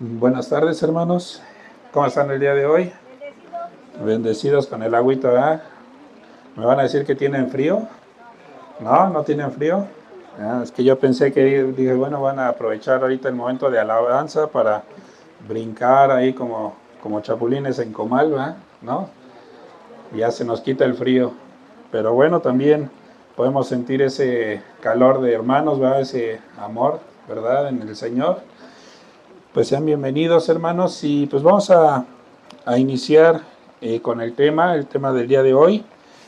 Buenas tardes, hermanos. ¿Cómo están el día de hoy? Bendecidos con el agüita, ¿verdad? ¿Me van a decir que tienen frío? No, no tienen frío. Es que yo pensé que, dije, bueno, van a aprovechar ahorita el momento de alabanza para brincar ahí como chapulines en comal, ¿verdad? ¿No? Ya se nos quita el frío. Pero bueno, también podemos sentir ese calor de hermanos, ¿verdad? Ese amor, ¿verdad? En el Señor. Pues sean bienvenidos, hermanos, y pues vamos a iniciar con el tema del día de hoy.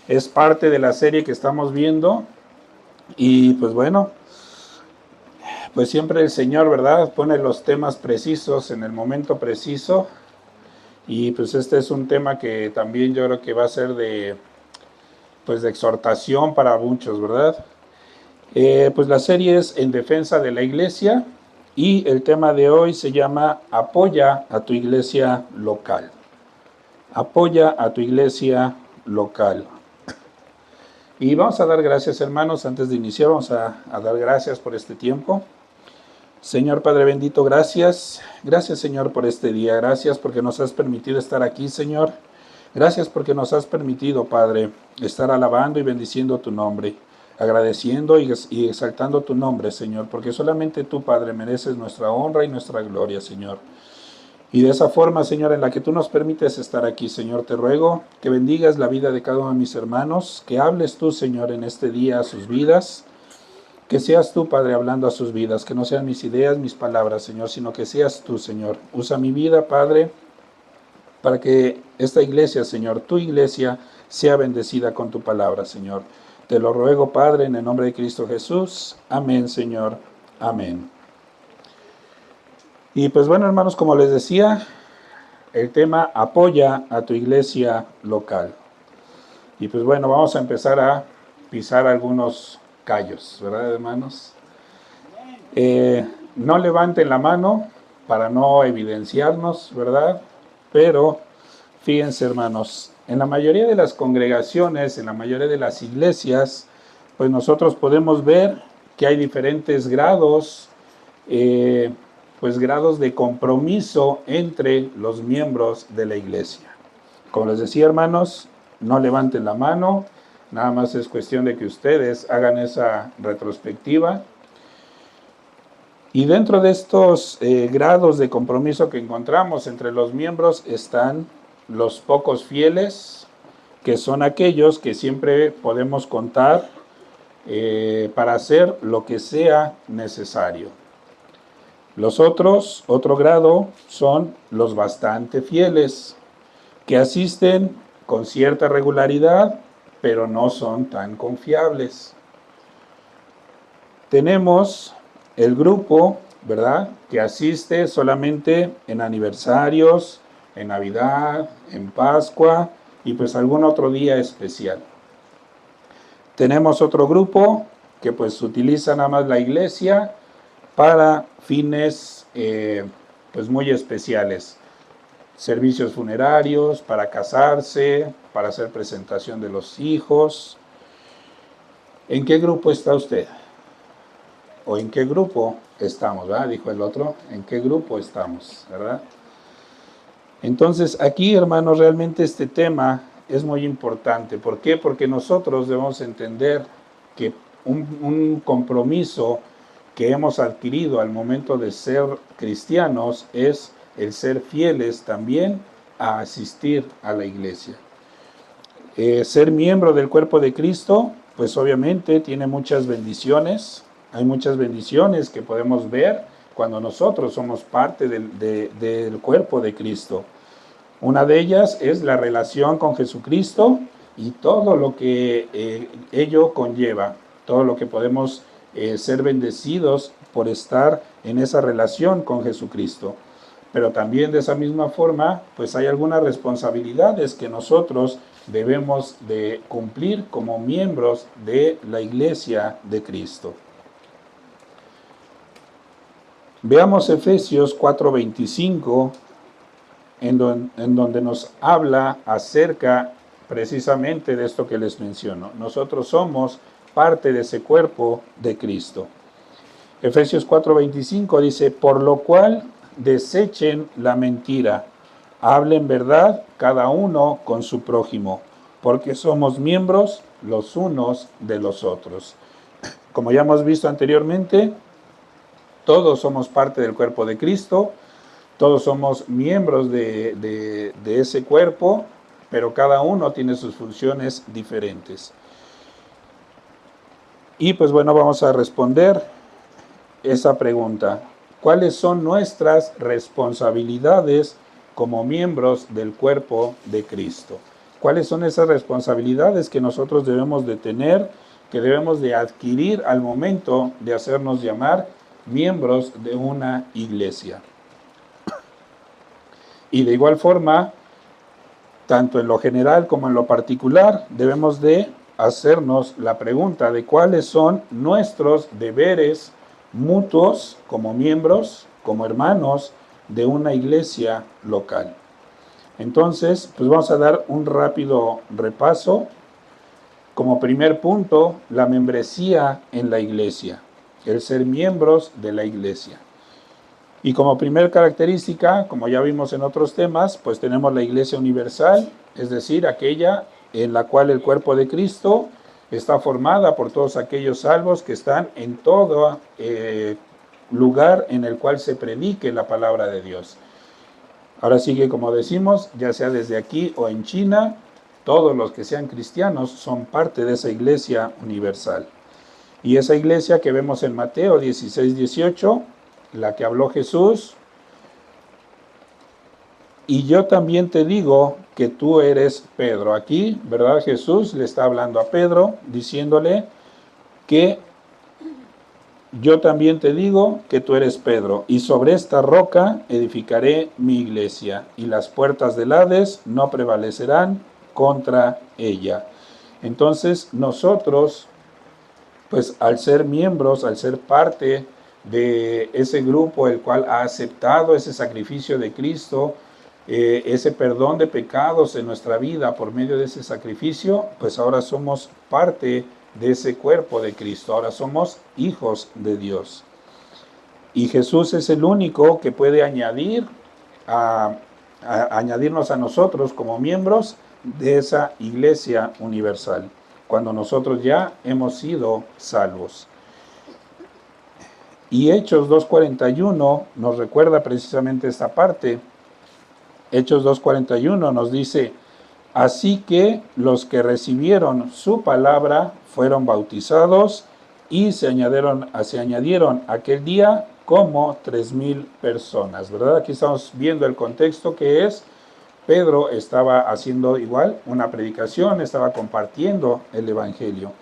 Es parte de la serie que estamos viendo y pues bueno, pues siempre el Señor, ¿verdad? Pone los temas precisos en el momento preciso y pues este es un tema que también yo creo que va a ser pues de exhortación para muchos, ¿verdad? Pues la serie es En defensa de la iglesia y el tema de hoy se llama Apoya a tu iglesia local. Apoya a tu iglesia local. Y vamos a dar gracias, hermanos, antes de iniciar, vamos a dar gracias por este tiempo. Señor Padre bendito, gracias. Gracias, Señor, por este día. Gracias porque nos has permitido estar aquí, Señor. Gracias porque nos has permitido, Padre, estar alabando y bendiciendo tu nombre, agradeciendo y exaltando tu nombre, Señor, porque solamente tú, Padre, mereces nuestra honra y nuestra gloria, Señor. Y de esa forma, Señor, en la que tú nos permites estar aquí, Señor, te ruego que bendigas la vida de cada uno de mis hermanos, que hables tú, Señor, en este día a sus vidas, que seas tú, Padre, hablando a sus vidas, que no sean mis ideas, mis palabras, Señor, sino que seas tú, Señor. Usa mi vida, Padre, para que esta iglesia, Señor, tu iglesia, sea bendecida con tu palabra, Señor. Te lo ruego, Padre, en el nombre de Cristo Jesús. Amén, Señor. Amén. Y pues bueno, hermanos, como les decía, el tema apoya a tu iglesia local. Y pues bueno, vamos a empezar a pisar algunos callos, ¿verdad, hermanos? No levanten la mano para no evidenciarnos, ¿verdad? Pero fíjense, hermanos, en la mayoría de las congregaciones, en la mayoría de las iglesias, pues nosotros podemos ver que hay diferentes grados, pues grados de compromiso entre los miembros de la iglesia. Como les decía, hermanos, no levanten la mano, nada más es cuestión de que ustedes hagan esa retrospectiva. Y dentro de estos grados de compromiso que encontramos entre los miembros están los pocos fieles, que son aquellos que siempre podemos contar para hacer lo que sea necesario. Los otro grado, son los bastante fieles, que asisten con cierta regularidad, pero no son tan confiables. Tenemos el grupo, ¿verdad?, que asiste solamente en aniversarios, en Navidad, en Pascua y pues algún otro día especial. Tenemos otro grupo que pues utiliza nada más la iglesia para fines pues muy especiales. Servicios funerarios, para casarse, para hacer presentación de los hijos. ¿En qué grupo está usted? ¿O en qué grupo estamos? ¿Verdad? Dijo el otro, ¿en qué grupo estamos? ¿Verdad? Entonces, aquí, hermanos, realmente este tema es muy importante. ¿Por qué? Porque nosotros debemos entender que un compromiso que hemos adquirido al momento de ser cristianos es el ser fieles también a asistir a la iglesia. Ser miembro del cuerpo de Cristo, pues obviamente tiene muchas bendiciones. Hay muchas bendiciones que podemos ver cuando nosotros somos parte del cuerpo de Cristo. Una de ellas es la relación con Jesucristo y todo lo que ello conlleva, todo lo que podemos ser bendecidos por estar en esa relación con Jesucristo. Pero también de esa misma forma, pues hay algunas responsabilidades que nosotros debemos de cumplir como miembros de la iglesia de Cristo. Veamos Efesios 4:25, en donde nos habla acerca precisamente de esto que les menciono. Nosotros somos parte de ese cuerpo de Cristo. Efesios 4:25 dice, por lo cual desechen la mentira, hablen verdad cada uno con su prójimo, porque somos miembros los unos de los otros. Como ya hemos visto anteriormente, todos somos parte del cuerpo de Cristo, todos somos miembros de ese cuerpo, pero cada uno tiene sus funciones diferentes. Y pues bueno, vamos a responder esa pregunta. ¿Cuáles son nuestras responsabilidades como miembros del cuerpo de Cristo? ¿Cuáles son esas responsabilidades que nosotros debemos de tener, que debemos de adquirir al momento de hacernos llamar miembros de una iglesia? Y de igual forma, tanto en lo general como en lo particular, debemos de hacernos la pregunta de cuáles son nuestros deberes mutuos como miembros, como hermanos de una iglesia local. Entonces, pues vamos a dar un rápido repaso. Como primer punto, la membresía en la iglesia, el ser miembros de la iglesia. Y como primer característica, como ya vimos en otros temas, pues tenemos la iglesia universal, es decir, aquella en la cual el cuerpo de Cristo está formada por todos aquellos salvos que están en todo lugar en el cual se predique la palabra de Dios. Ahora sí que, como decimos, ya sea desde aquí o en China, todos los que sean cristianos son parte de esa iglesia universal. Y esa iglesia que vemos en Mateo 16, 18, la que habló Jesús, y yo también te digo que tú eres Pedro. Aquí, ¿verdad? Jesús le está hablando a Pedro, diciéndole que yo también te digo que tú eres Pedro, y sobre esta roca edificaré mi iglesia, y las puertas del Hades no prevalecerán contra ella. Entonces, nosotros, pues al ser miembros, al ser parte de ese grupo el cual ha aceptado ese sacrificio de Cristo, ese perdón de pecados en nuestra vida por medio de ese sacrificio, pues ahora somos parte de ese cuerpo de Cristo, ahora somos hijos de Dios. Y Jesús es el único que puede añadirnos a nosotros como miembros de esa iglesia universal, cuando nosotros ya hemos sido salvos. Y Hechos 2:41 nos recuerda precisamente esta parte. Hechos 2:41 nos dice: así que los que recibieron su palabra fueron bautizados, y se añadieron aquel día como 3,000 personas, ¿verdad? Aquí estamos viendo el contexto, que es Pedro estaba haciendo igual una predicación, estaba compartiendo el evangelio.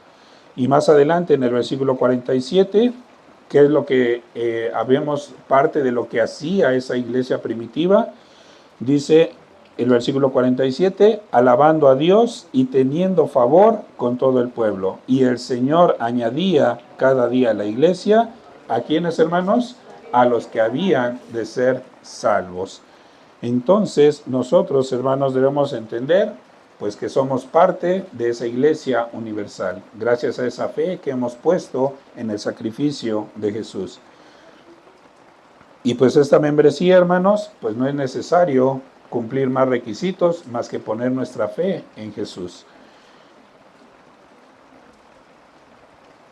Y más adelante en el versículo 47, que es lo que vemos parte de lo que hacía esa iglesia primitiva, dice el versículo 47, alabando a Dios y teniendo favor con todo el pueblo. Y el Señor añadía cada día a la iglesia, ¿a quiénes, hermanos? A los que habían de ser salvos. Entonces, nosotros, hermanos, debemos entender pues que somos parte de esa iglesia universal, gracias a esa fe que hemos puesto en el sacrificio de Jesús. Y pues esta membresía, hermanos, pues no es necesario cumplir más requisitos más que poner nuestra fe en Jesús.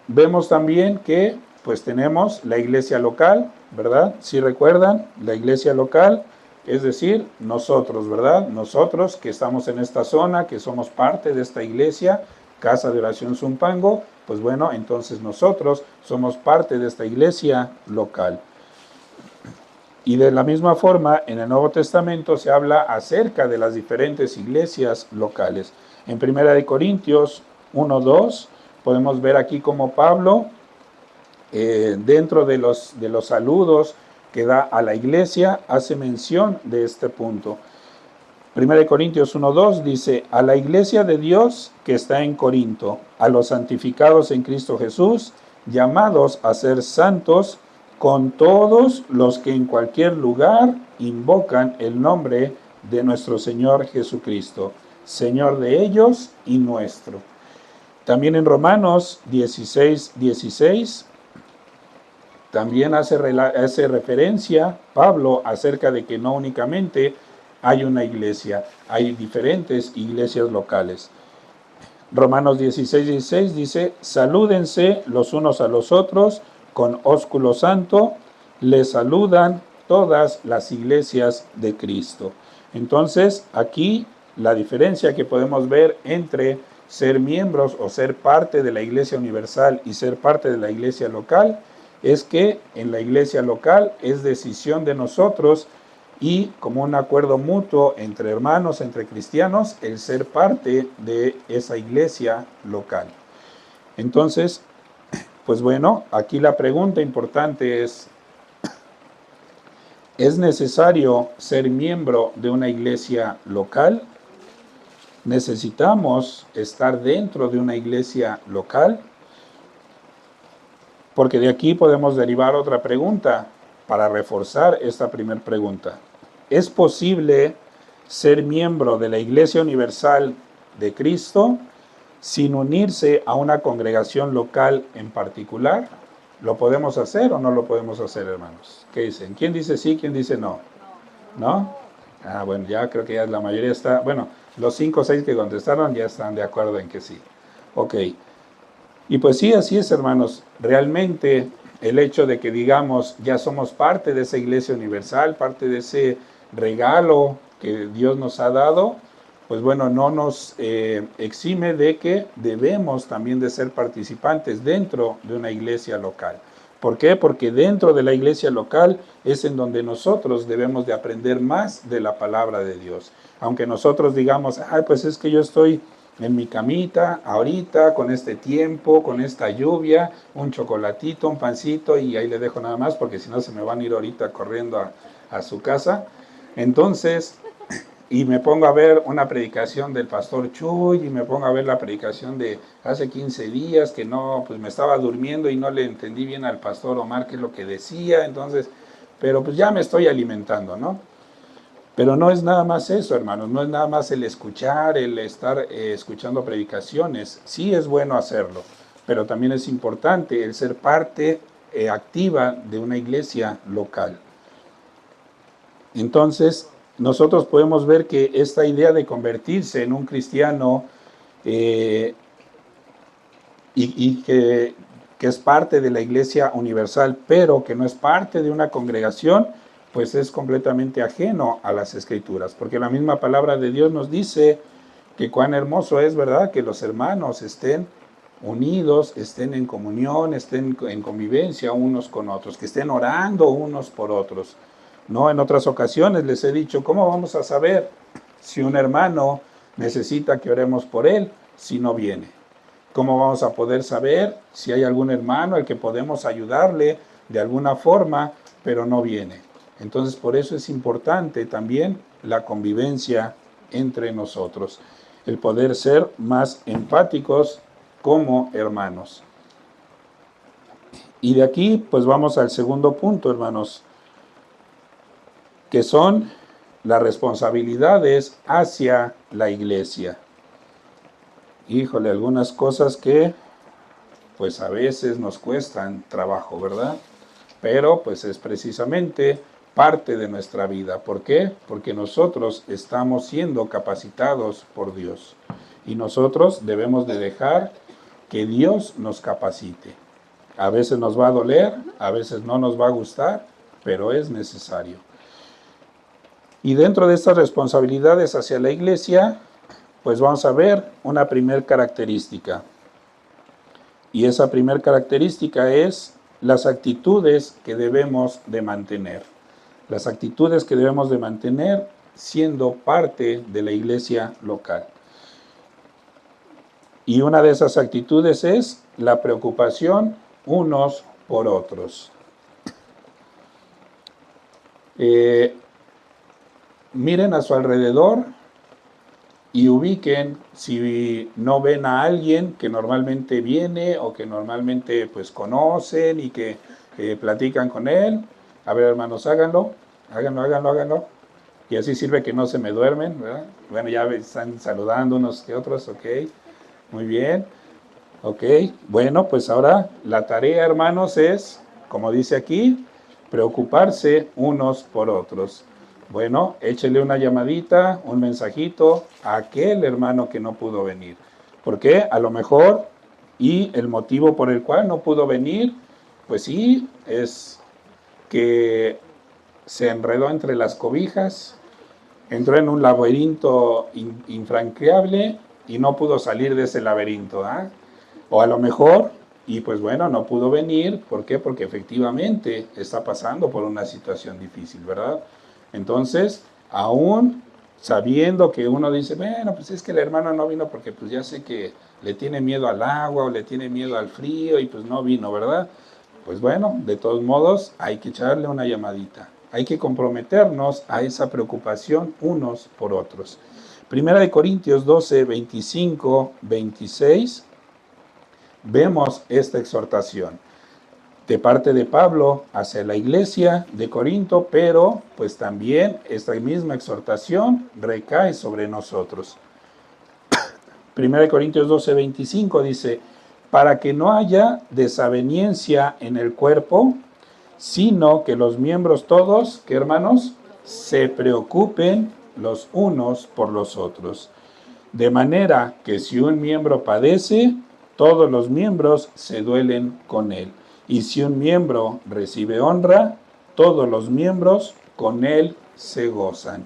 Vemos también que pues tenemos la iglesia local, ¿verdad? Si recuerdan, la iglesia local, es decir, nosotros, ¿verdad? Nosotros que estamos en esta zona, que somos parte de esta iglesia, Casa de Oración Zumpango, pues bueno, entonces nosotros somos parte de esta iglesia local. Y de la misma forma, en el Nuevo Testamento se habla acerca de las diferentes iglesias locales. En 1 Corintios 1:2 podemos ver aquí como Pablo, dentro de los saludos que da a la iglesia, hace mención de este punto. 1 Corintios 1:2 dice: a la iglesia de Dios que está en Corinto, a los santificados en Cristo Jesús, llamados a ser santos, con todos los que en cualquier lugar invocan el nombre de nuestro Señor Jesucristo, Señor de ellos y nuestro. También en Romanos 16:16 también hace referencia Pablo acerca de que no únicamente hay una iglesia, hay diferentes iglesias locales. Romanos 16:16 dice, salúdense los unos a los otros con ósculo santo, les saludan todas las iglesias de Cristo. Entonces, aquí la diferencia que podemos ver entre ser miembros o ser parte de la iglesia universal y ser parte de la iglesia local es que en la iglesia local es decisión de nosotros y como un acuerdo mutuo entre hermanos, entre cristianos, el ser parte de esa iglesia local. Entonces, pues bueno, aquí la pregunta importante ¿es necesario ser miembro de una iglesia local? ¿Necesitamos estar dentro de una iglesia local? Porque de aquí podemos derivar otra pregunta para reforzar esta primera pregunta. ¿Es posible ser miembro de la Iglesia Universal de Cristo sin unirse a una congregación local en particular? ¿Lo podemos hacer o no lo podemos hacer, hermanos? ¿Qué dicen? ¿Quién dice sí, quién dice no? ¿No? Ah, bueno, ya creo que ya la mayoría está, bueno, los 5 o 6 que contestaron ya están de acuerdo en que sí. Ok. Y pues sí, así es, hermanos. Realmente el hecho de que digamos ya somos parte de esa iglesia universal, parte de ese regalo que Dios nos ha dado, pues bueno, no nos exime de que debemos también de ser participantes dentro de una iglesia local. ¿Por qué? Porque dentro de la iglesia local es en donde nosotros debemos de aprender más de la palabra de Dios. Aunque nosotros digamos, ay, pues es que yo estoy en mi camita, ahorita, con este tiempo, con esta lluvia, un chocolatito, un pancito, y ahí le dejo nada más, porque si no se me van a ir ahorita corriendo a su casa. Entonces, y me pongo a ver una predicación del pastor Chuy, y me pongo a ver la predicación de hace 15 días, que no, pues me estaba durmiendo y no le entendí bien al pastor Omar qué es lo que decía, entonces, pero pues ya me estoy alimentando, ¿no? Pero no es nada más eso, hermanos, no es nada más el escuchar, el estar escuchando predicaciones. Sí es bueno hacerlo, pero también es importante el ser parte activa de una iglesia local. Entonces, nosotros podemos ver que esta idea de convertirse en un cristiano y que es parte de la iglesia universal, pero que no es parte de una congregación, pues es completamente ajeno a las escrituras, porque la misma palabra de Dios nos dice que cuán hermoso es, ¿verdad?, que los hermanos estén unidos, estén en comunión, estén en convivencia unos con otros, que estén orando unos por otros. No, en otras ocasiones les he dicho, ¿cómo vamos a saber si un hermano necesita que oremos por él si no viene? ¿Cómo vamos a poder saber si hay algún hermano al que podemos ayudarle de alguna forma, pero no viene? Entonces, por eso es importante también la convivencia entre nosotros, el poder ser más empáticos como hermanos. Y de aquí, pues vamos al segundo punto, hermanos, que son las responsabilidades hacia la iglesia. Híjole, algunas cosas que pues a veces nos cuestan trabajo, ¿verdad? Pero pues es precisamente parte de nuestra vida. ¿Por qué? Porque nosotros estamos siendo capacitados por Dios y nosotros debemos de dejar que Dios nos capacite. A veces nos va a doler, a veces no nos va a gustar, pero es necesario. Y dentro de estas responsabilidades hacia la iglesia, pues vamos a ver una primera característica. Y esa primera característica es las actitudes que debemos de mantener. Las actitudes que debemos de mantener siendo parte de la iglesia local. Y una de esas actitudes es la preocupación unos por otros. Miren a su alrededor y ubiquen si no ven a alguien que normalmente viene o que normalmente pues conocen y que platican con él. A ver, hermanos, háganlo. Y así sirve que no se me duermen, ¿verdad? Bueno, ya están saludando unos que otros, ok. Muy bien. Ok, bueno, pues ahora la tarea, hermanos, es Como dice aquí, preocuparse unos por otros. Bueno, échele una llamadita, un mensajito a aquel hermano que no pudo venir. ¿Por qué? A lo mejor, y el motivo por el cual no pudo venir, pues sí, es que se enredó entre las cobijas, entró en un laberinto infranqueable y no pudo salir de ese laberinto. ¿Ah? O a lo mejor, y pues bueno, no pudo venir. ¿Por qué? Porque efectivamente está pasando por una situación difícil, ¿verdad? Entonces, aún sabiendo que uno dice, bueno, pues es que el hermano no vino porque pues ya sé que le tiene miedo al agua o le tiene miedo al frío y pues no vino, ¿verdad? Pues bueno, de todos modos hay que echarle una llamadita. Hay que comprometernos a esa preocupación unos por otros. Primera de Corintios 12, 25, 26, vemos esta exhortación de parte de Pablo hacia la iglesia de Corinto, pero pues también esta misma exhortación recae sobre nosotros. Primera de Corintios 12, 25 dice, para que no haya desaveniencia en el cuerpo, sino que los miembros todos, ¿qué hermanos? Se preocupen los unos por los otros. De manera que si un miembro padece, todos los miembros se duelen con él. Y si un miembro recibe honra, todos los miembros con él se gozan.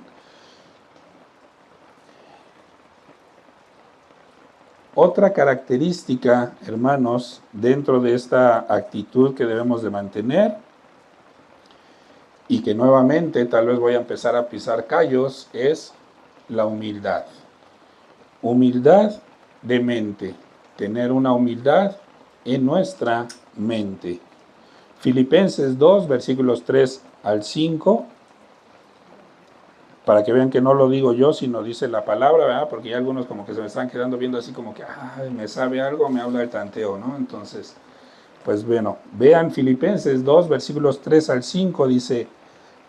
Otra característica, hermanos, dentro de esta actitud que debemos de mantener, y que nuevamente tal vez voy a empezar a pisar callos, es la humildad. Humildad de mente, tener una humildad en nuestra mente. Filipenses 2, versículos 3 al 5, para que vean que no lo digo yo, sino dice la palabra, ¿verdad? Porque ya algunos como que se me están quedando viendo así como que, me sabe algo, me habla el tanteo, ¿no? Entonces, pues bueno, vean Filipenses 2, versículos 3 al 5, dice,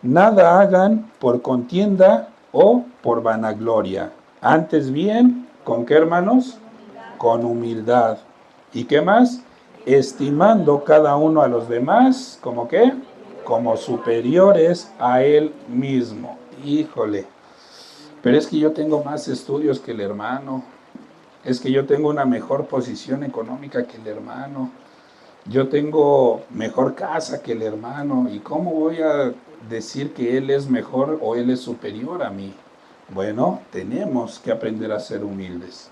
nada hagan por contienda o por vanagloria, antes bien, ¿con qué, hermanos? Con humildad. ¿Y qué más? Estimando cada uno a los demás, ¿como qué? Como superiores a él mismo. Híjole, pero es que yo tengo más estudios que el hermano, es que yo tengo una mejor posición económica que el hermano, yo tengo mejor casa que el hermano, ¿y cómo voy a decir que él es mejor o él es superior a mí? Bueno, tenemos que aprender a ser humildes.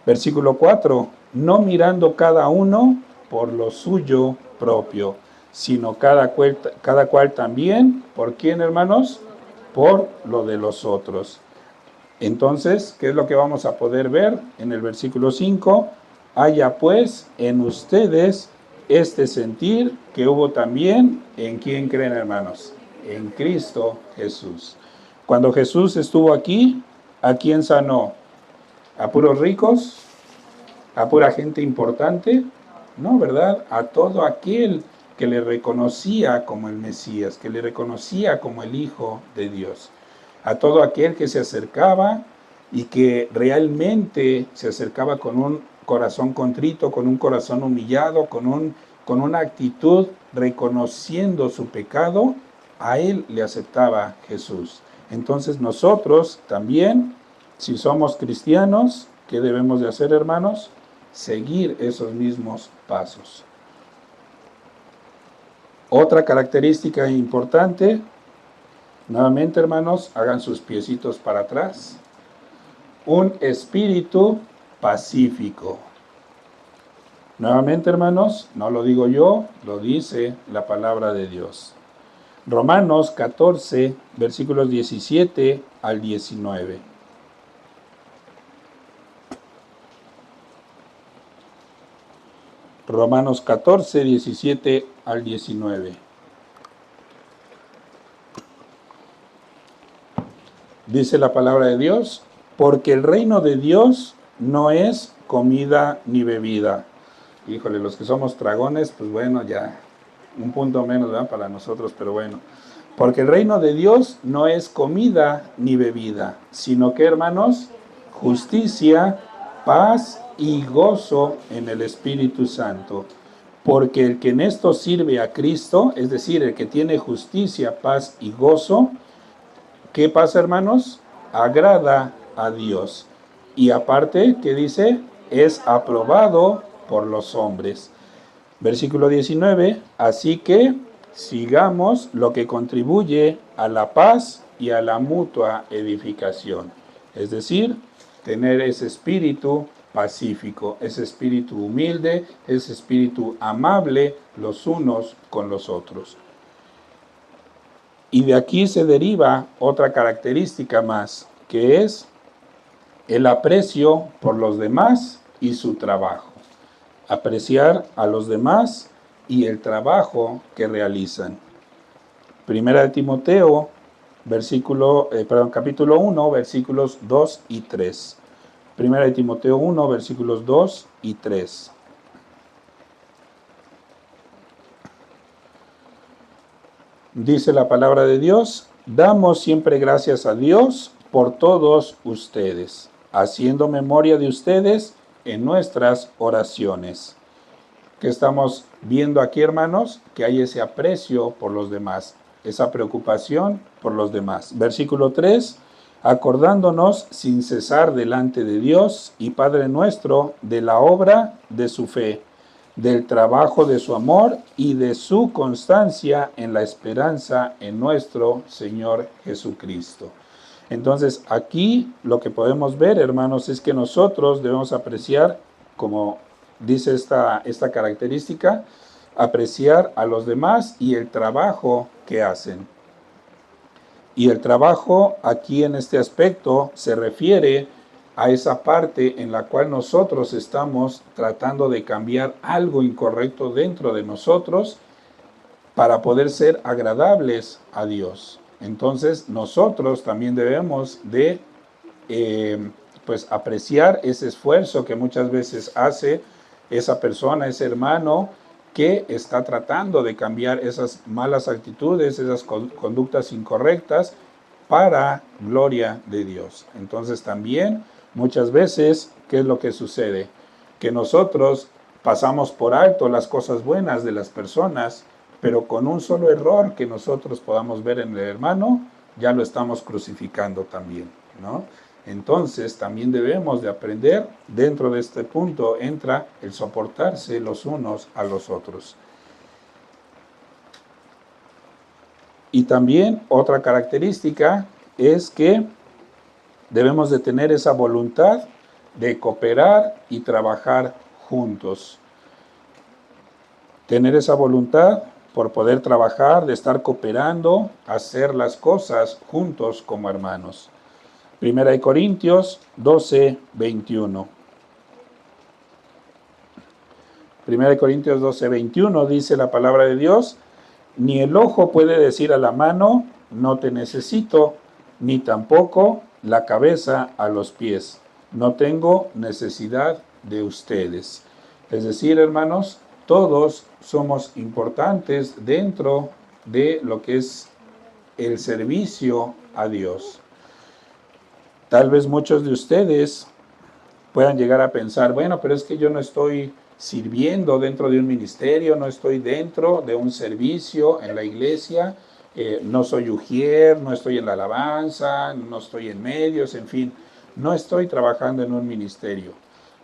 Versículo 4, no mirando cada uno por lo suyo propio, sino cada cual también, ¿por quién, hermanos? Por lo de los otros. Entonces, ¿qué es lo que vamos a poder ver en el versículo 5? Haya pues en ustedes este sentir que hubo también en quién creen, hermanos, en Cristo Jesús. Cuando Jesús estuvo aquí, ¿a quién sanó? ¿A puros ricos? ¿A pura gente importante? No, ¿verdad? A todo aquel que le reconocía como el Mesías, que le reconocía como el Hijo de Dios. A todo aquel que se acercaba y que realmente se acercaba con un corazón contrito, con un corazón humillado, con una actitud reconociendo su pecado, a él le aceptaba Jesús. Entonces nosotros también, si somos cristianos, ¿qué debemos de hacer, hermanos? Seguir esos mismos pasos. Otra característica importante, nuevamente, hermanos, hagan sus piecitos para atrás. Un espíritu pacífico. Nuevamente, hermanos, no lo digo yo, lo dice la palabra de Dios. Romanos 14, versículos 17 al 19. Romanos 14, 17 al 19. Dice la palabra de Dios, porque el reino de Dios no es comida ni bebida. Híjole, los que somos dragones, pues bueno, ya un punto menos, ¿verdad? Para nosotros, pero bueno. Porque el reino de Dios no es comida ni bebida, sino que, hermanos, justicia, paz y gozo en el Espíritu Santo. Porque el que en esto sirve a Cristo, es decir, el que tiene justicia, paz y gozo, ¿qué pasa, hermanos? Agrada a Dios. Y aparte, ¿qué dice? Es aprobado por los hombres. Versículo 19, así que sigamos lo que contribuye a la paz y a la mutua edificación. Es decir, tener ese espíritu pacífico, ese espíritu humilde, ese espíritu amable los unos con los otros. Y de aquí se deriva otra característica más, que es el aprecio por los demás y su trabajo. Apreciar a los demás y el trabajo que realizan. Primera de Timoteo, capítulo 1, versículos 2 y 3. Primera de Timoteo 1, versículos 2 y 3. Dice la palabra de Dios, damos siempre gracias a Dios por todos ustedes, haciendo memoria de ustedes en nuestras oraciones. ¿Qué estamos viendo aquí, hermanos? Que hay ese aprecio por los demás, esa preocupación por los demás. Versículo 3, acordándonos sin cesar delante de Dios y Padre nuestro de la obra de su fe, del trabajo de su amor y de su constancia en la esperanza en nuestro Señor Jesucristo. Entonces, aquí lo que podemos ver, hermanos, es que nosotros debemos apreciar, como dice esta característica, apreciar a los demás y el trabajo que hacen. Y el trabajo aquí en este aspecto se refiere a esa parte en la cual nosotros estamos tratando de cambiar algo incorrecto dentro de nosotros para poder ser agradables a Dios. Entonces nosotros también debemos de apreciar ese esfuerzo que muchas veces hace esa persona, ese hermano que está tratando de cambiar esas malas actitudes, esas conductas incorrectas para gloria de Dios. Entonces también muchas veces, ¿qué es lo que sucede? Que nosotros pasamos por alto las cosas buenas de las personas, pero con un solo error que nosotros podamos ver en el hermano, ya lo estamos crucificando también, ¿no? Entonces también debemos de aprender, dentro de este punto entra el soportarse los unos a los otros. Y también otra característica es que debemos de tener esa voluntad de cooperar y trabajar juntos. Tener esa voluntad por poder trabajar, de estar cooperando, hacer las cosas juntos como hermanos. Primera de Corintios 12, 21. Primera de Corintios 12, 21 dice la palabra de Dios, ni el ojo puede decir a la mano, no te necesito, ni tampoco la cabeza a los pies, no tengo necesidad de ustedes. Es decir, hermanos, todos somos importantes dentro de lo que es el servicio a Dios. Tal vez muchos de ustedes puedan llegar a pensar, bueno, pero es que yo no estoy sirviendo dentro de un ministerio, no estoy dentro de un servicio en la iglesia, no soy ujier, no estoy en la alabanza, no estoy en medios, en fin, no estoy trabajando en un ministerio.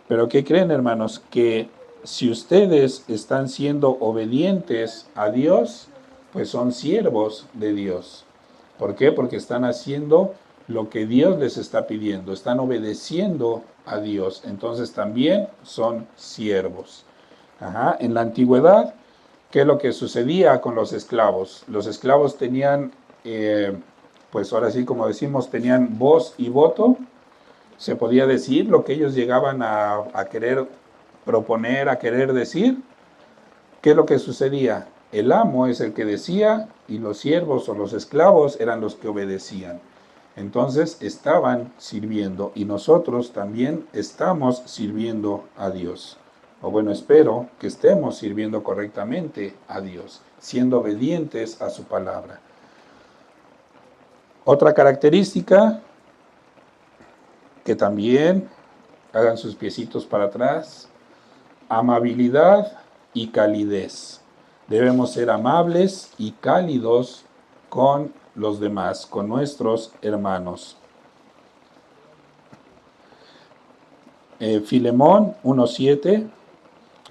Pero ¿qué creen, hermanos? Que si ustedes están siendo obedientes a Dios, pues son siervos de Dios. ¿Por qué? Porque están haciendo lo que Dios les está pidiendo, están obedeciendo a Dios, entonces también son siervos. En la antigüedad, ¿qué es lo que sucedía con los esclavos? Los esclavos tenían, pues ahora sí como decimos, tenían voz y voto, se podía decir lo que ellos llegaban a querer proponer, a querer decir. ¿Qué es lo que sucedía? El amo es el que decía y los siervos o los esclavos eran los que obedecían. Entonces estaban sirviendo y nosotros también estamos sirviendo a Dios. O bueno, espero que estemos sirviendo correctamente a Dios, siendo obedientes a su palabra. Otra característica, que también hagan sus piecitos para atrás, amabilidad y calidez. Debemos ser amables y cálidos con los demás, con nuestros hermanos. Filemón 1:7,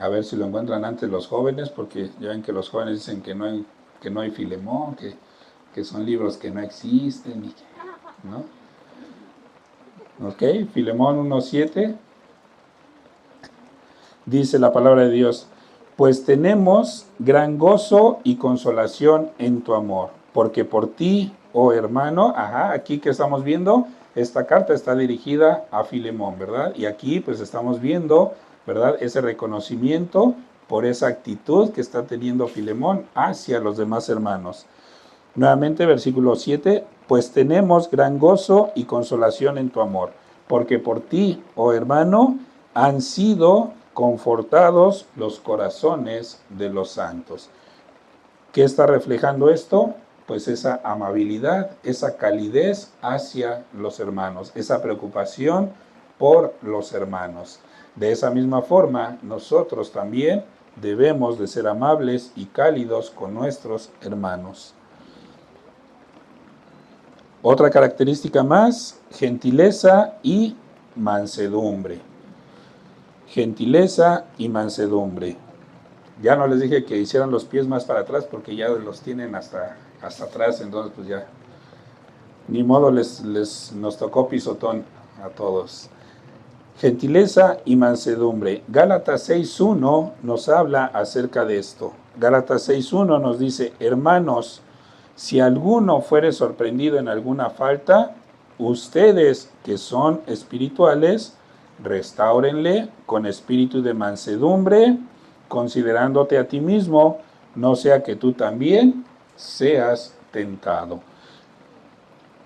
a ver si lo encuentran antes los jóvenes, porque ya ven que los jóvenes dicen que no hay Filemón, que son libros que no existen, ¿no? Ok, Filemón 1:7, dice la palabra de Dios: pues tenemos gran gozo y consolación en tu amor, porque por ti, oh hermano, aquí que estamos viendo, esta carta está dirigida a Filemón, ¿verdad? Y aquí pues estamos viendo, ¿verdad?, ese reconocimiento por esa actitud que está teniendo Filemón hacia los demás hermanos. Nuevamente, versículo 7, pues tenemos gran gozo y consolación en tu amor, porque por ti, oh hermano, han sido confortados los corazones de los santos. ¿Qué está reflejando esto? Pues esa amabilidad, esa calidez hacia los hermanos, esa preocupación por los hermanos. De esa misma forma, nosotros también debemos de ser amables y cálidos con nuestros hermanos. Otra característica más, gentileza y mansedumbre. Gentileza y mansedumbre. Ya no les dije que hicieran los pies más para atrás porque ya los tienen hasta atrás, entonces pues ya ni modo, nos tocó pisotón a todos. Gentileza y mansedumbre. Gálatas 6:1 nos habla acerca de esto. Gálatas 6:1 nos dice: hermanos, si alguno fuere sorprendido en alguna falta, ustedes que son espirituales, restáurenle con espíritu de mansedumbre, considerándote a ti mismo, no sea que tú también seas tentado.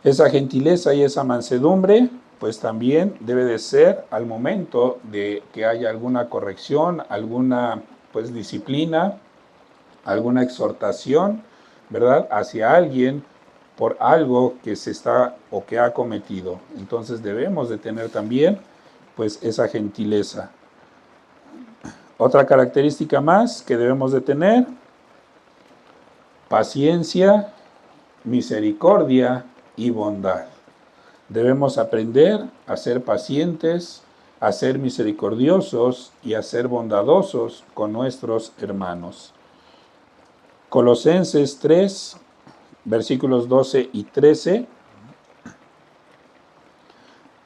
Esa gentileza y esa mansedumbre, pues también debe de ser al momento de que haya alguna corrección, alguna pues disciplina, alguna exhortación, ¿verdad?, hacia alguien por algo que se está o que ha cometido. Entonces debemos de tener también pues esa gentileza. Otra característica más que debemos de tener: paciencia, misericordia y bondad. Debemos aprender a ser pacientes, a ser misericordiosos y a ser bondadosos con nuestros hermanos. Colosenses 3, versículos 12 y 13.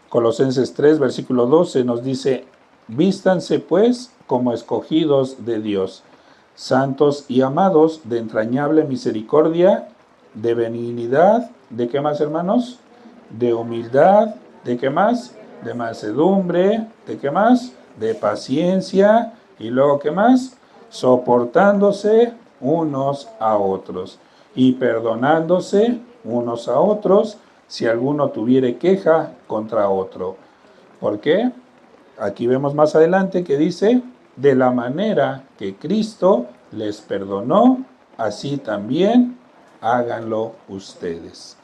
Colosenses 3, versículo 12 nos dice: vístanse pues como escogidos de Dios, santos y amados, de entrañable misericordia, de benignidad, ¿de qué más, hermanos? De humildad, ¿de qué más? De mansedumbre, ¿de qué más? De paciencia, y luego ¿qué más? Soportándose unos a otros y perdonándose unos a otros si alguno tuviere queja contra otro. ¿Por qué? Aquí vemos más adelante que dice: de la manera que Cristo les perdonó, así también háganlo ustedes.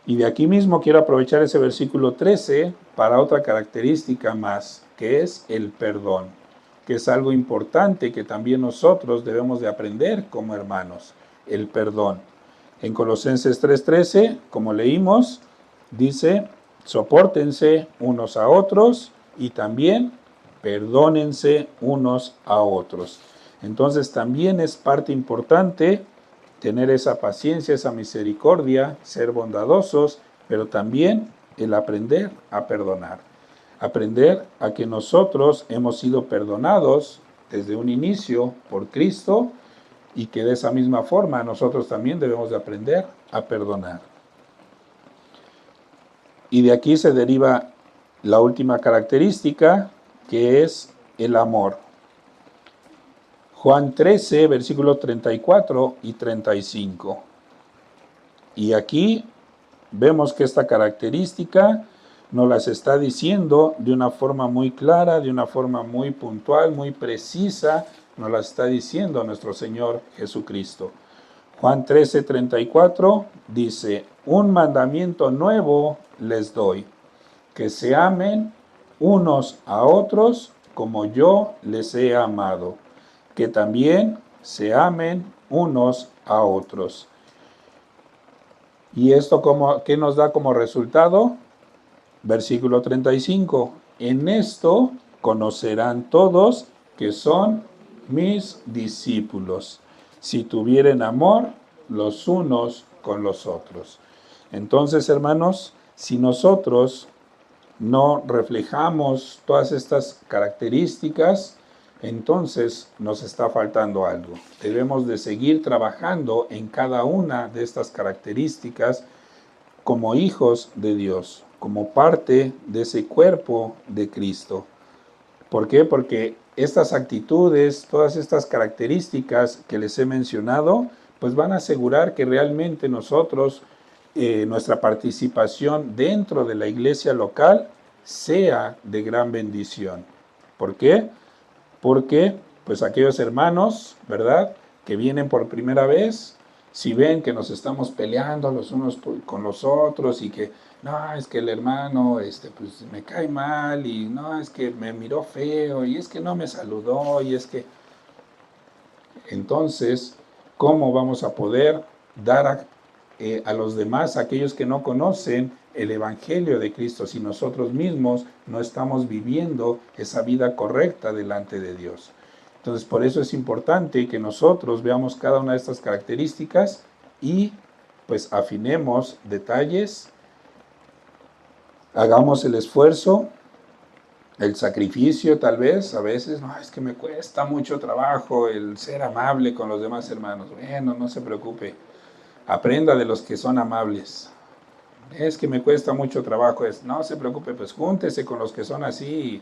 Y de aquí mismo quiero aprovechar ese versículo 13 para otra característica más, que es el perdón, que es algo importante que también nosotros debemos de aprender como hermanos, el perdón. En Colosenses 3:13, como leímos, dice: sopórtense unos a otros y también perdónense unos a otros. Entonces también es parte importante tener esa paciencia, esa misericordia, ser bondadosos, pero también el aprender a perdonar. Aprender a que nosotros hemos sido perdonados desde un inicio por Cristo, y que de esa misma forma nosotros también debemos de aprender a perdonar. Y de aquí se deriva la última característica, que es el amor. Juan 13, versículos 34 y 35. Y aquí vemos que esta característica nos las está diciendo de una forma muy clara, de una forma muy puntual, muy precisa, nos las está diciendo nuestro Señor Jesucristo. Juan 13, 34 dice: un mandamiento nuevo les doy, que se amen unos a otros como yo les he amado, que también se amen unos a otros. ¿Y esto qué nos da como resultado? Versículo 35. En esto conocerán todos que son mis discípulos, si tuvieren amor los unos con los otros. Entonces, hermanos, si nosotros no reflejamos todas estas características, entonces nos está faltando algo. Debemos de seguir trabajando en cada una de estas características como hijos de Dios, como parte de ese cuerpo de Cristo. ¿Por qué? Porque estas actitudes, todas estas características que les he mencionado, pues van a asegurar que realmente nosotros, nuestra participación dentro de la iglesia local sea de gran bendición. ¿Por qué? Porque pues aquellos hermanos, ¿verdad?, que vienen por primera vez, si ven que nos estamos peleando los unos con los otros y que, no, es que el hermano pues me cae mal y no, es que me miró feo y es que no me saludó y es que... Entonces, ¿cómo vamos a poder dar a los demás, a aquellos que no conocen el Evangelio de Cristo, si nosotros mismos no estamos viviendo esa vida correcta delante de Dios? Entonces, por eso es importante que nosotros veamos cada una de estas características y pues afinemos detalles, hagamos el esfuerzo, el sacrificio tal vez, a veces, no, es que me cuesta mucho trabajo el ser amable con los demás hermanos. Bueno, no se preocupe, aprenda de los que son amables. Es que me cuesta mucho trabajo, no se preocupe, pues júntese con los que son así,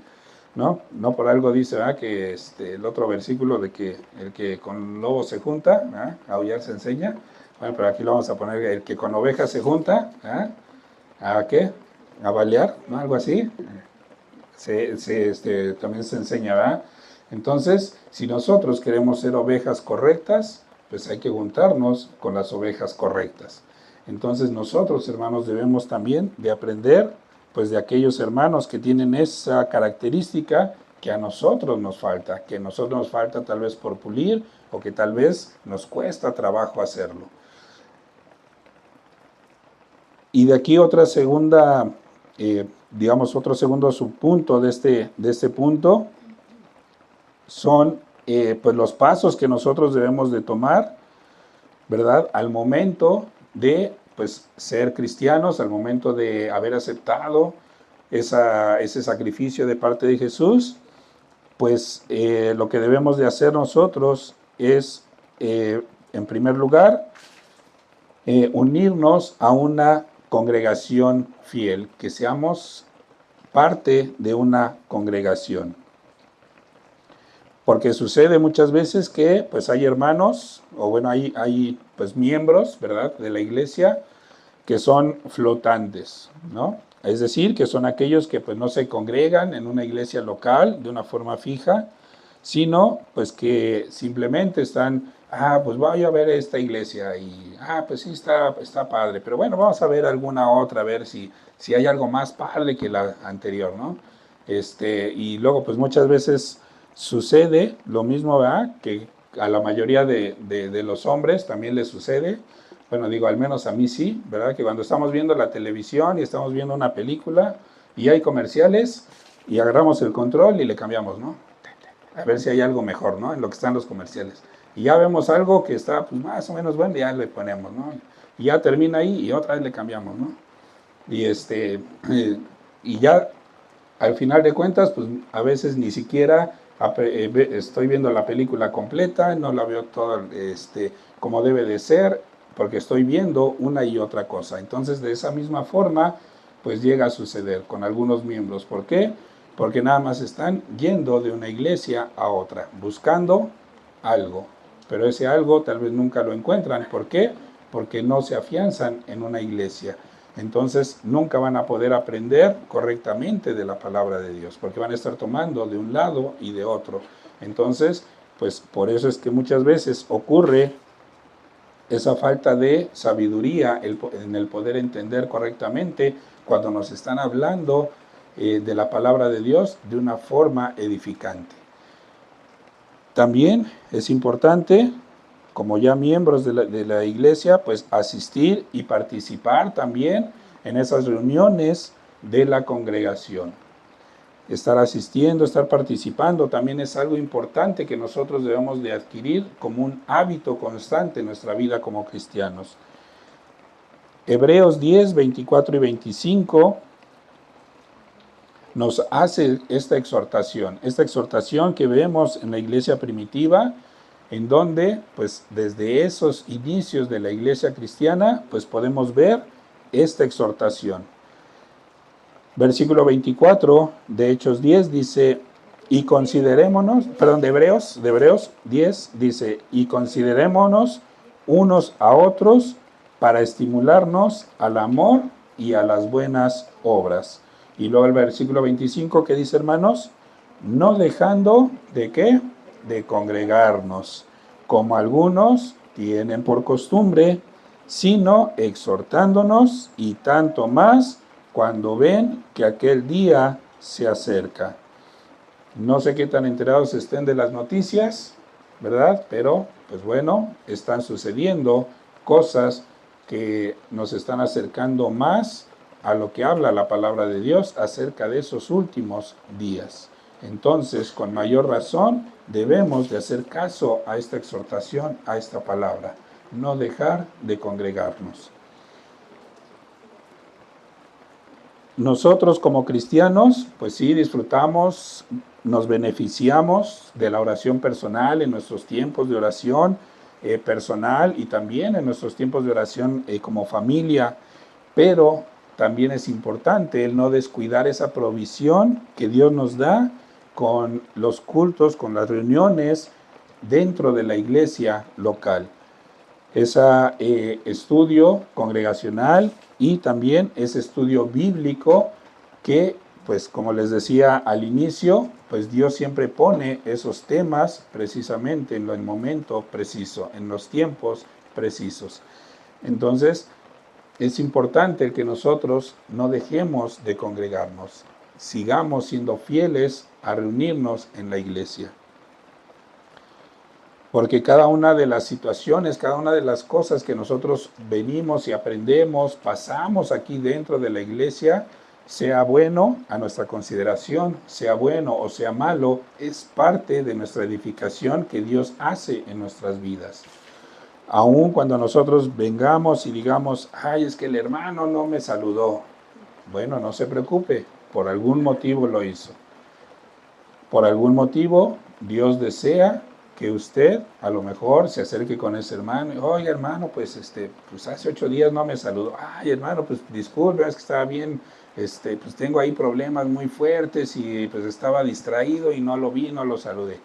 ¿no? No por algo dice, ¿verdad?, que el otro versículo de que el que con lobo se junta, ¿verdad?, a aullar se enseña. Bueno, pero aquí lo vamos a poner, el que con ovejas se junta, ¿verdad?, ¿a qué? A balear, ¿no? Algo así. También se enseña, ¿verdad? Entonces, si nosotros queremos ser ovejas correctas, pues hay que juntarnos con las ovejas correctas. Entonces nosotros, hermanos, debemos también de aprender pues de aquellos hermanos que tienen esa característica que a nosotros nos falta, que a nosotros nos falta tal vez por pulir o que tal vez nos cuesta trabajo hacerlo. Y de aquí otra segunda, otro segundo subpunto de este punto son pues los pasos que nosotros debemos de tomar, ¿verdad?, al momento de pues ser cristianos, al momento de haber aceptado ese sacrificio de parte de Jesús. Pues lo que debemos de hacer nosotros es, en primer lugar, unirnos a una congregación fiel, que seamos parte de una congregación. Porque sucede muchas veces que pues hay hermanos, o bueno, hay pues miembros, ¿verdad?, de la iglesia que son flotantes, ¿no? Es decir, que son aquellos que pues no se congregan en una iglesia local de una forma fija, sino pues que simplemente están, pues voy a ver esta iglesia y, pues sí, está padre, pero bueno, vamos a ver alguna otra, a ver si hay algo más padre que la anterior, ¿no? Y luego pues muchas veces sucede lo mismo, ¿verdad?, que a la mayoría de los hombres también les sucede. Bueno, digo, al menos a mí sí, ¿verdad?, que cuando estamos viendo la televisión y estamos viendo una película y hay comerciales y agarramos el control y le cambiamos, ¿no? A ver si hay algo mejor, ¿no?, en lo que están los comerciales. Y ya vemos algo que está pues, más o menos bueno y ya le ponemos, ¿no? Y ya termina ahí y otra vez le cambiamos, ¿no? Y y ya al final de cuentas, pues a veces ni siquiera estoy viendo la película completa, no la veo toda como debe de ser, porque estoy viendo una y otra cosa. Entonces, de esa misma forma, pues llega a suceder con algunos miembros. ¿Por qué? Porque nada más están yendo de una iglesia a otra, buscando algo. Pero ese algo tal vez nunca lo encuentran. ¿Por qué? Porque no se afianzan en una iglesia. Entonces nunca van a poder aprender correctamente de la palabra de Dios, porque van a estar tomando de un lado y de otro. Entonces, pues por eso es que muchas veces ocurre esa falta de sabiduría en el poder entender correctamente cuando nos están hablando de la palabra de Dios de una forma edificante. También es importante, como ya miembros de la iglesia, pues asistir y participar también en esas reuniones de la congregación. Estar asistiendo, estar participando, también es algo importante que nosotros debemos de adquirir como un hábito constante en nuestra vida como cristianos. Hebreos 10, 24 y 25 nos hace esta exhortación que vemos en la iglesia primitiva, en donde, pues, desde esos inicios de la iglesia cristiana, pues podemos ver esta exhortación. Versículo 24 de Hechos 10 dice, y considerémonos, perdón, de Hebreos 10 dice, y considerémonos unos a otros para estimularnos al amor y a las buenas obras. Y luego el versículo 25 que dice, hermanos, no dejando de ¿qué? De congregarnos, como algunos tienen por costumbre, sino exhortándonos, y tanto más cuando ven que aquel día se acerca. No sé qué tan enterados estén de las noticias, ¿verdad? Pero, pues bueno, están sucediendo cosas que nos están acercando más a lo que habla la palabra de Dios acerca de esos últimos días. Entonces, con mayor razón, debemos de hacer caso a esta exhortación, a esta palabra, no dejar de congregarnos. Nosotros como cristianos, pues sí, disfrutamos, nos beneficiamos de la oración personal en nuestros tiempos de oración personal y también en nuestros tiempos de oración como familia, pero también es importante el no descuidar esa provisión que Dios nos da con los cultos, con las reuniones dentro de la iglesia local. Ese estudio congregacional y también ese estudio bíblico que, pues como les decía al inicio, pues Dios siempre pone esos temas precisamente en el momento preciso, en los tiempos precisos. Entonces, es importante que nosotros no dejemos de congregarnos, sigamos siendo fieles a reunirnos en la iglesia. Porque cada una de las situaciones, cada una de las cosas que nosotros venimos y aprendemos, pasamos aquí dentro de la iglesia, sea bueno a nuestra consideración, sea bueno o sea malo, es parte de nuestra edificación que Dios hace en nuestras vidas. Aun cuando nosotros vengamos y digamos, ay, es que el hermano no me saludó. Bueno, no se preocupe, por algún motivo lo hizo. Por algún motivo Dios desea que usted a lo mejor se acerque con ese hermano. Oye, hermano, pues hace 8 días no me saludó. Ay, hermano, pues disculpe, es que estaba bien, pues tengo ahí problemas muy fuertes y pues estaba distraído y no lo vi, no lo saludé.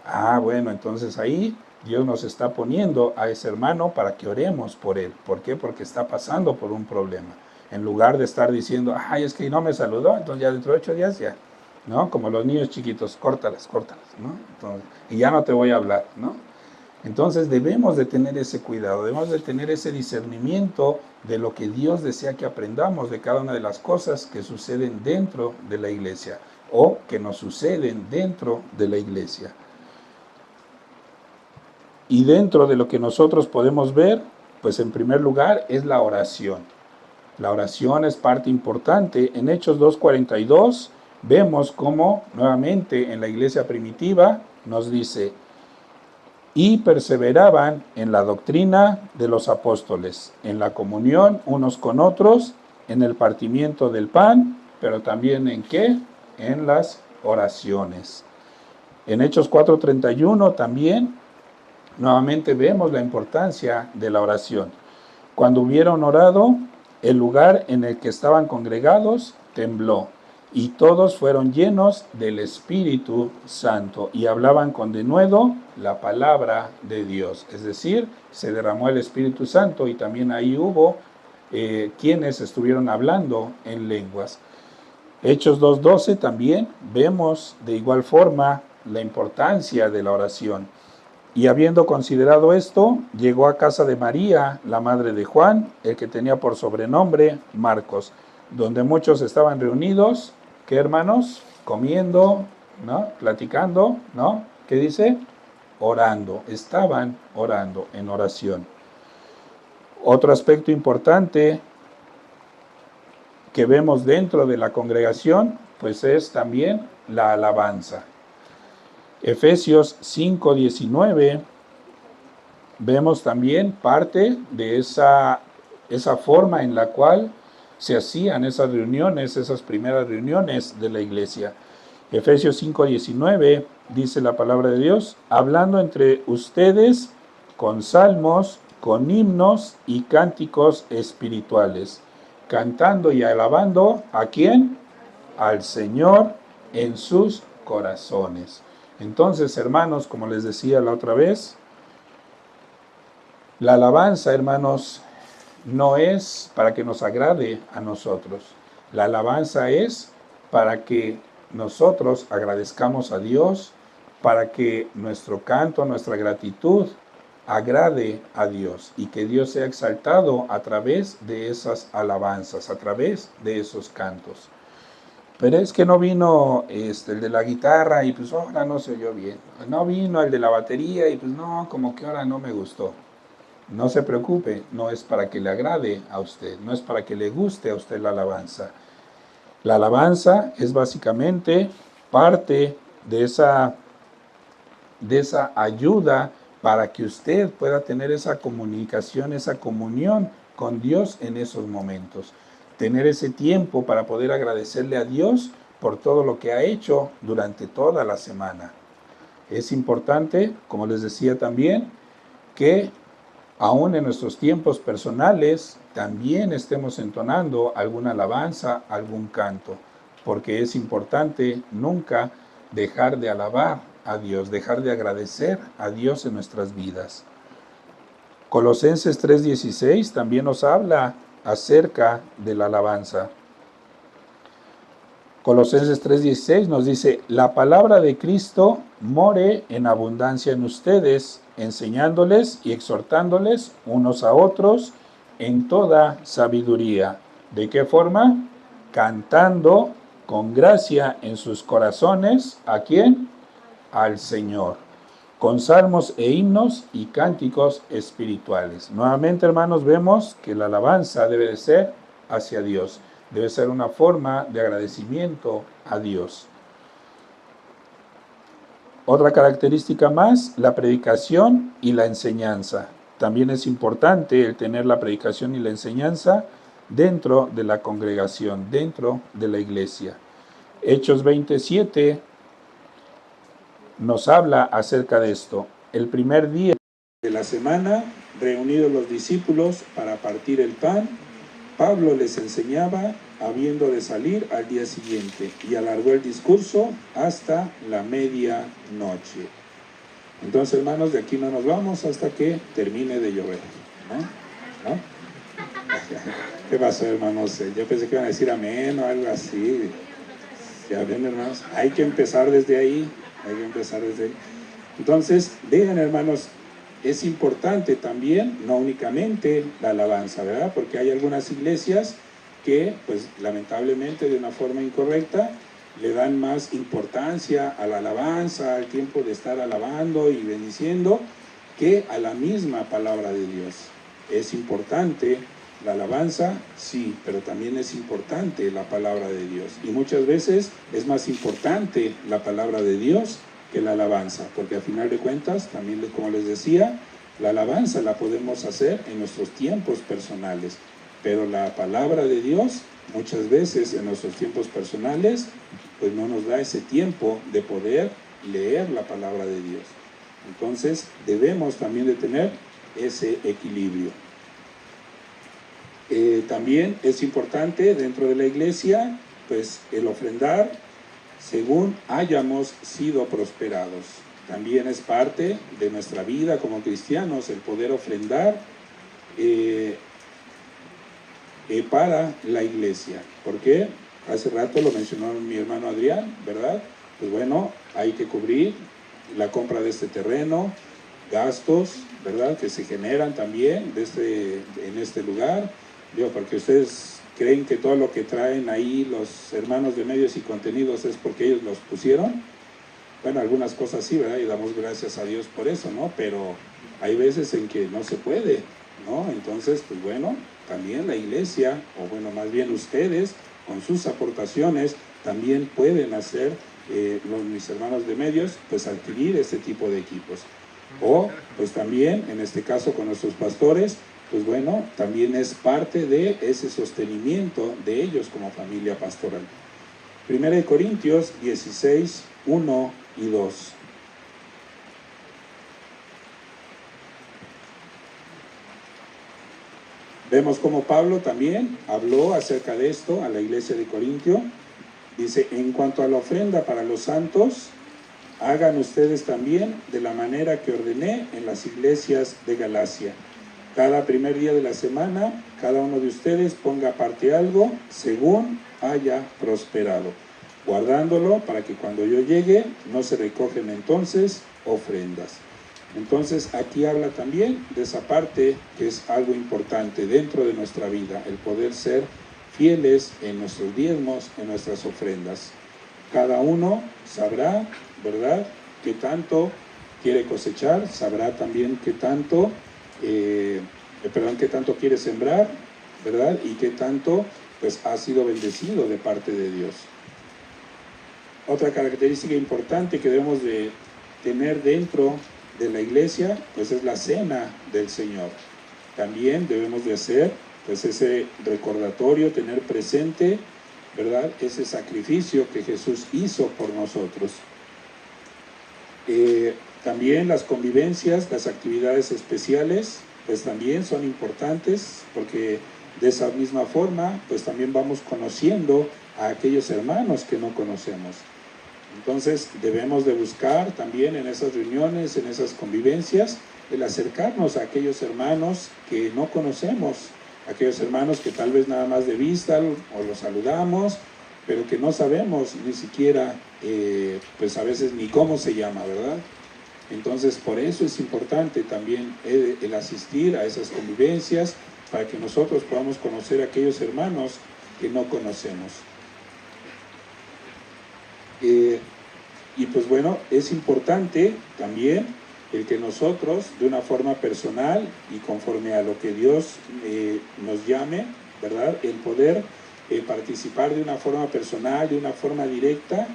Ah, bueno, entonces ahí Dios nos está poniendo a ese hermano para que oremos por él. ¿Por qué? Porque está pasando por un problema. En lugar de estar diciendo, ay, es que no me saludó, entonces ya dentro de 8 días ya, ¿no? Como los niños chiquitos, córtalas, ¿no? Entonces, y ya no te voy a hablar, ¿no? Entonces debemos de tener ese cuidado, debemos de tener ese discernimiento de lo que Dios desea que aprendamos de cada una de las cosas que suceden dentro de la iglesia o que nos suceden dentro de la iglesia. Y dentro de lo que nosotros podemos ver, pues en primer lugar es la oración. La oración es parte importante. En Hechos 2:42 vemos cómo nuevamente en la iglesia primitiva nos dice, y perseveraban en la doctrina de los apóstoles, en la comunión unos con otros, en el partimiento del pan, pero también en ¿qué? En las oraciones. En Hechos 4:31 también nuevamente vemos la importancia de la oración. Cuando hubieron orado, el lugar en el que estaban congregados tembló, y todos fueron llenos del Espíritu Santo y hablaban con denuedo la palabra de Dios. Es decir, se derramó el Espíritu Santo y también ahí hubo quienes estuvieron hablando en lenguas. Hechos 2:12 también vemos de igual forma la importancia de la oración. Y habiendo considerado esto, llegó a casa de María, la madre de Juan, el que tenía por sobrenombre Marcos, donde muchos estaban reunidos, ¿qué hermanos? Comiendo, ¿no? Platicando, ¿no? ¿Qué dice? orando, estaban orando en oración. Otro aspecto importante que vemos dentro de la congregación, pues es también la alabanza. Efesios 5:19, vemos también parte de esa forma en la cual se hacían esas reuniones, esas primeras reuniones de la iglesia. Efesios 5:19 dice la palabra de Dios, hablando entre ustedes con salmos, con himnos y cánticos espirituales, cantando y alabando ¿a quién? Al Señor en sus corazones. Entonces, hermanos, como les decía la otra vez, la alabanza, hermanos, no es para que nos agrade a nosotros. La alabanza es para que nosotros agradezcamos a Dios, para que nuestro canto, nuestra gratitud agrade a Dios y que Dios sea exaltado a través de esas alabanzas, a través de esos cantos. Pero es que no vino el de la guitarra y pues ahora no se oyó bien. No vino el de la batería y pues no, como que ahora no me gustó. No se preocupe, no es para que le agrade a usted, no es para que le guste a usted la alabanza. La alabanza es básicamente parte de esa ayuda para que usted pueda tener esa comunicación, esa comunión con Dios en esos momentos. Tener ese tiempo para poder agradecerle a Dios por todo lo que ha hecho durante toda la semana. Es importante, como les decía también, que aún en nuestros tiempos personales también estemos entonando alguna alabanza, algún canto, porque es importante nunca dejar de alabar a Dios, dejar de agradecer a Dios en nuestras vidas. Colosenses 3:16 también nos habla acerca de la alabanza. Colosenses 3:16 nos dice, la palabra de Cristo more en abundancia en ustedes, enseñándoles y exhortándoles unos a otros en toda sabiduría. ¿De qué forma? Cantando con gracia en sus corazones, ¿a quién? Al Señor, con salmos e himnos y cánticos espirituales. Nuevamente, hermanos, vemos que la alabanza debe de ser hacia Dios. Debe ser una forma de agradecimiento a Dios. Otra característica más, la predicación y la enseñanza. También es importante el tener la predicación y la enseñanza dentro de la congregación, dentro de la iglesia. Hechos 27 nos habla acerca de esto. El primer día de la semana, reunidos los discípulos para partir el pan, Pablo les enseñaba habiendo de salir al día siguiente y alargó el discurso hasta la medianoche. Entonces, hermanos, de aquí no nos vamos hasta que termine de llover, ¿no? ¿Qué pasó, hermanos? Yo pensé que iban a decir amén o algo así. Ya ven, hermanos, hay que empezar desde ahí, Entonces, vean, hermanos, es importante también, no únicamente la alabanza, ¿verdad? Porque hay algunas iglesias que, pues, lamentablemente, de una forma incorrecta, le dan más importancia a la alabanza, al tiempo de estar alabando y bendiciendo, que a la misma palabra de Dios. Es importante la alabanza, sí, pero también es importante la palabra de Dios. Y muchas veces es más importante la palabra de Dios que la alabanza, porque al final de cuentas, también como les decía, la alabanza la podemos hacer en nuestros tiempos personales, pero la palabra de Dios, muchas veces en nuestros tiempos personales, pues no nos da ese tiempo de poder leer la palabra de Dios. Entonces, debemos también de tener ese equilibrio. También es importante dentro de la iglesia, pues el ofrendar según hayamos sido prosperados. También es parte de nuestra vida como cristianos el poder ofrendar para la iglesia. ¿Por qué? Hace rato lo mencionó mi hermano Adrián, ¿verdad? Pues bueno, hay que cubrir la compra de este terreno, gastos, ¿verdad? Que se generan también en este lugar. Digo, porque ustedes creen que todo lo que traen ahí los hermanos de medios y contenidos es porque ellos los pusieron. Bueno, algunas cosas sí, ¿verdad? Y damos gracias a Dios por eso, ¿no? Pero hay veces en que no se puede, ¿no? Entonces, pues bueno, también la iglesia, o bueno, más bien ustedes, con sus aportaciones, también pueden hacer, mis hermanos de medios, pues adquirir este tipo de equipos. O, pues también, en este caso con nuestros pastores, pues bueno, también es parte de ese sostenimiento de ellos como familia pastoral. 1 Corintios 16, 1 y 2. Vemos como Pablo también habló acerca de esto a la iglesia de Corintio. Dice, en cuanto a la ofrenda para los santos, hagan ustedes también de la manera que ordené en las iglesias de Galacia. Cada primer día de la semana, cada uno de ustedes ponga aparte algo según haya prosperado, guardándolo para que cuando yo llegue no se recogen entonces ofrendas. Entonces aquí habla también de esa parte que es algo importante dentro de nuestra vida, el poder ser fieles en nuestros diezmos, en nuestras ofrendas. Cada uno sabrá, ¿verdad?, qué tanto quiere cosechar, sabrá también qué tanto, qué tanto quiere sembrar, ¿verdad?, y qué tanto pues ha sido bendecido de parte de Dios. Otra característica importante que debemos de tener dentro de la iglesia, pues es la cena del Señor. También debemos de hacer pues ese recordatorio, tener presente, ¿verdad?, ese sacrificio que Jesús hizo por nosotros. También las convivencias, las actividades especiales, pues también son importantes, porque de esa misma forma, pues también vamos conociendo a aquellos hermanos que no conocemos. Entonces debemos de buscar también en esas reuniones, en esas convivencias, el acercarnos a aquellos hermanos que no conocemos, aquellos hermanos que tal vez nada más de vista o los saludamos, pero que no sabemos ni siquiera, pues a veces ni cómo se llama, ¿verdad? Entonces por eso es importante también el asistir a esas convivencias, para que nosotros podamos conocer a aquellos hermanos que no conocemos. Y pues bueno, es importante también el que nosotros, de una forma personal y conforme a lo que Dios nos llame, ¿verdad?, el poder participar de una forma personal, de una forma directa,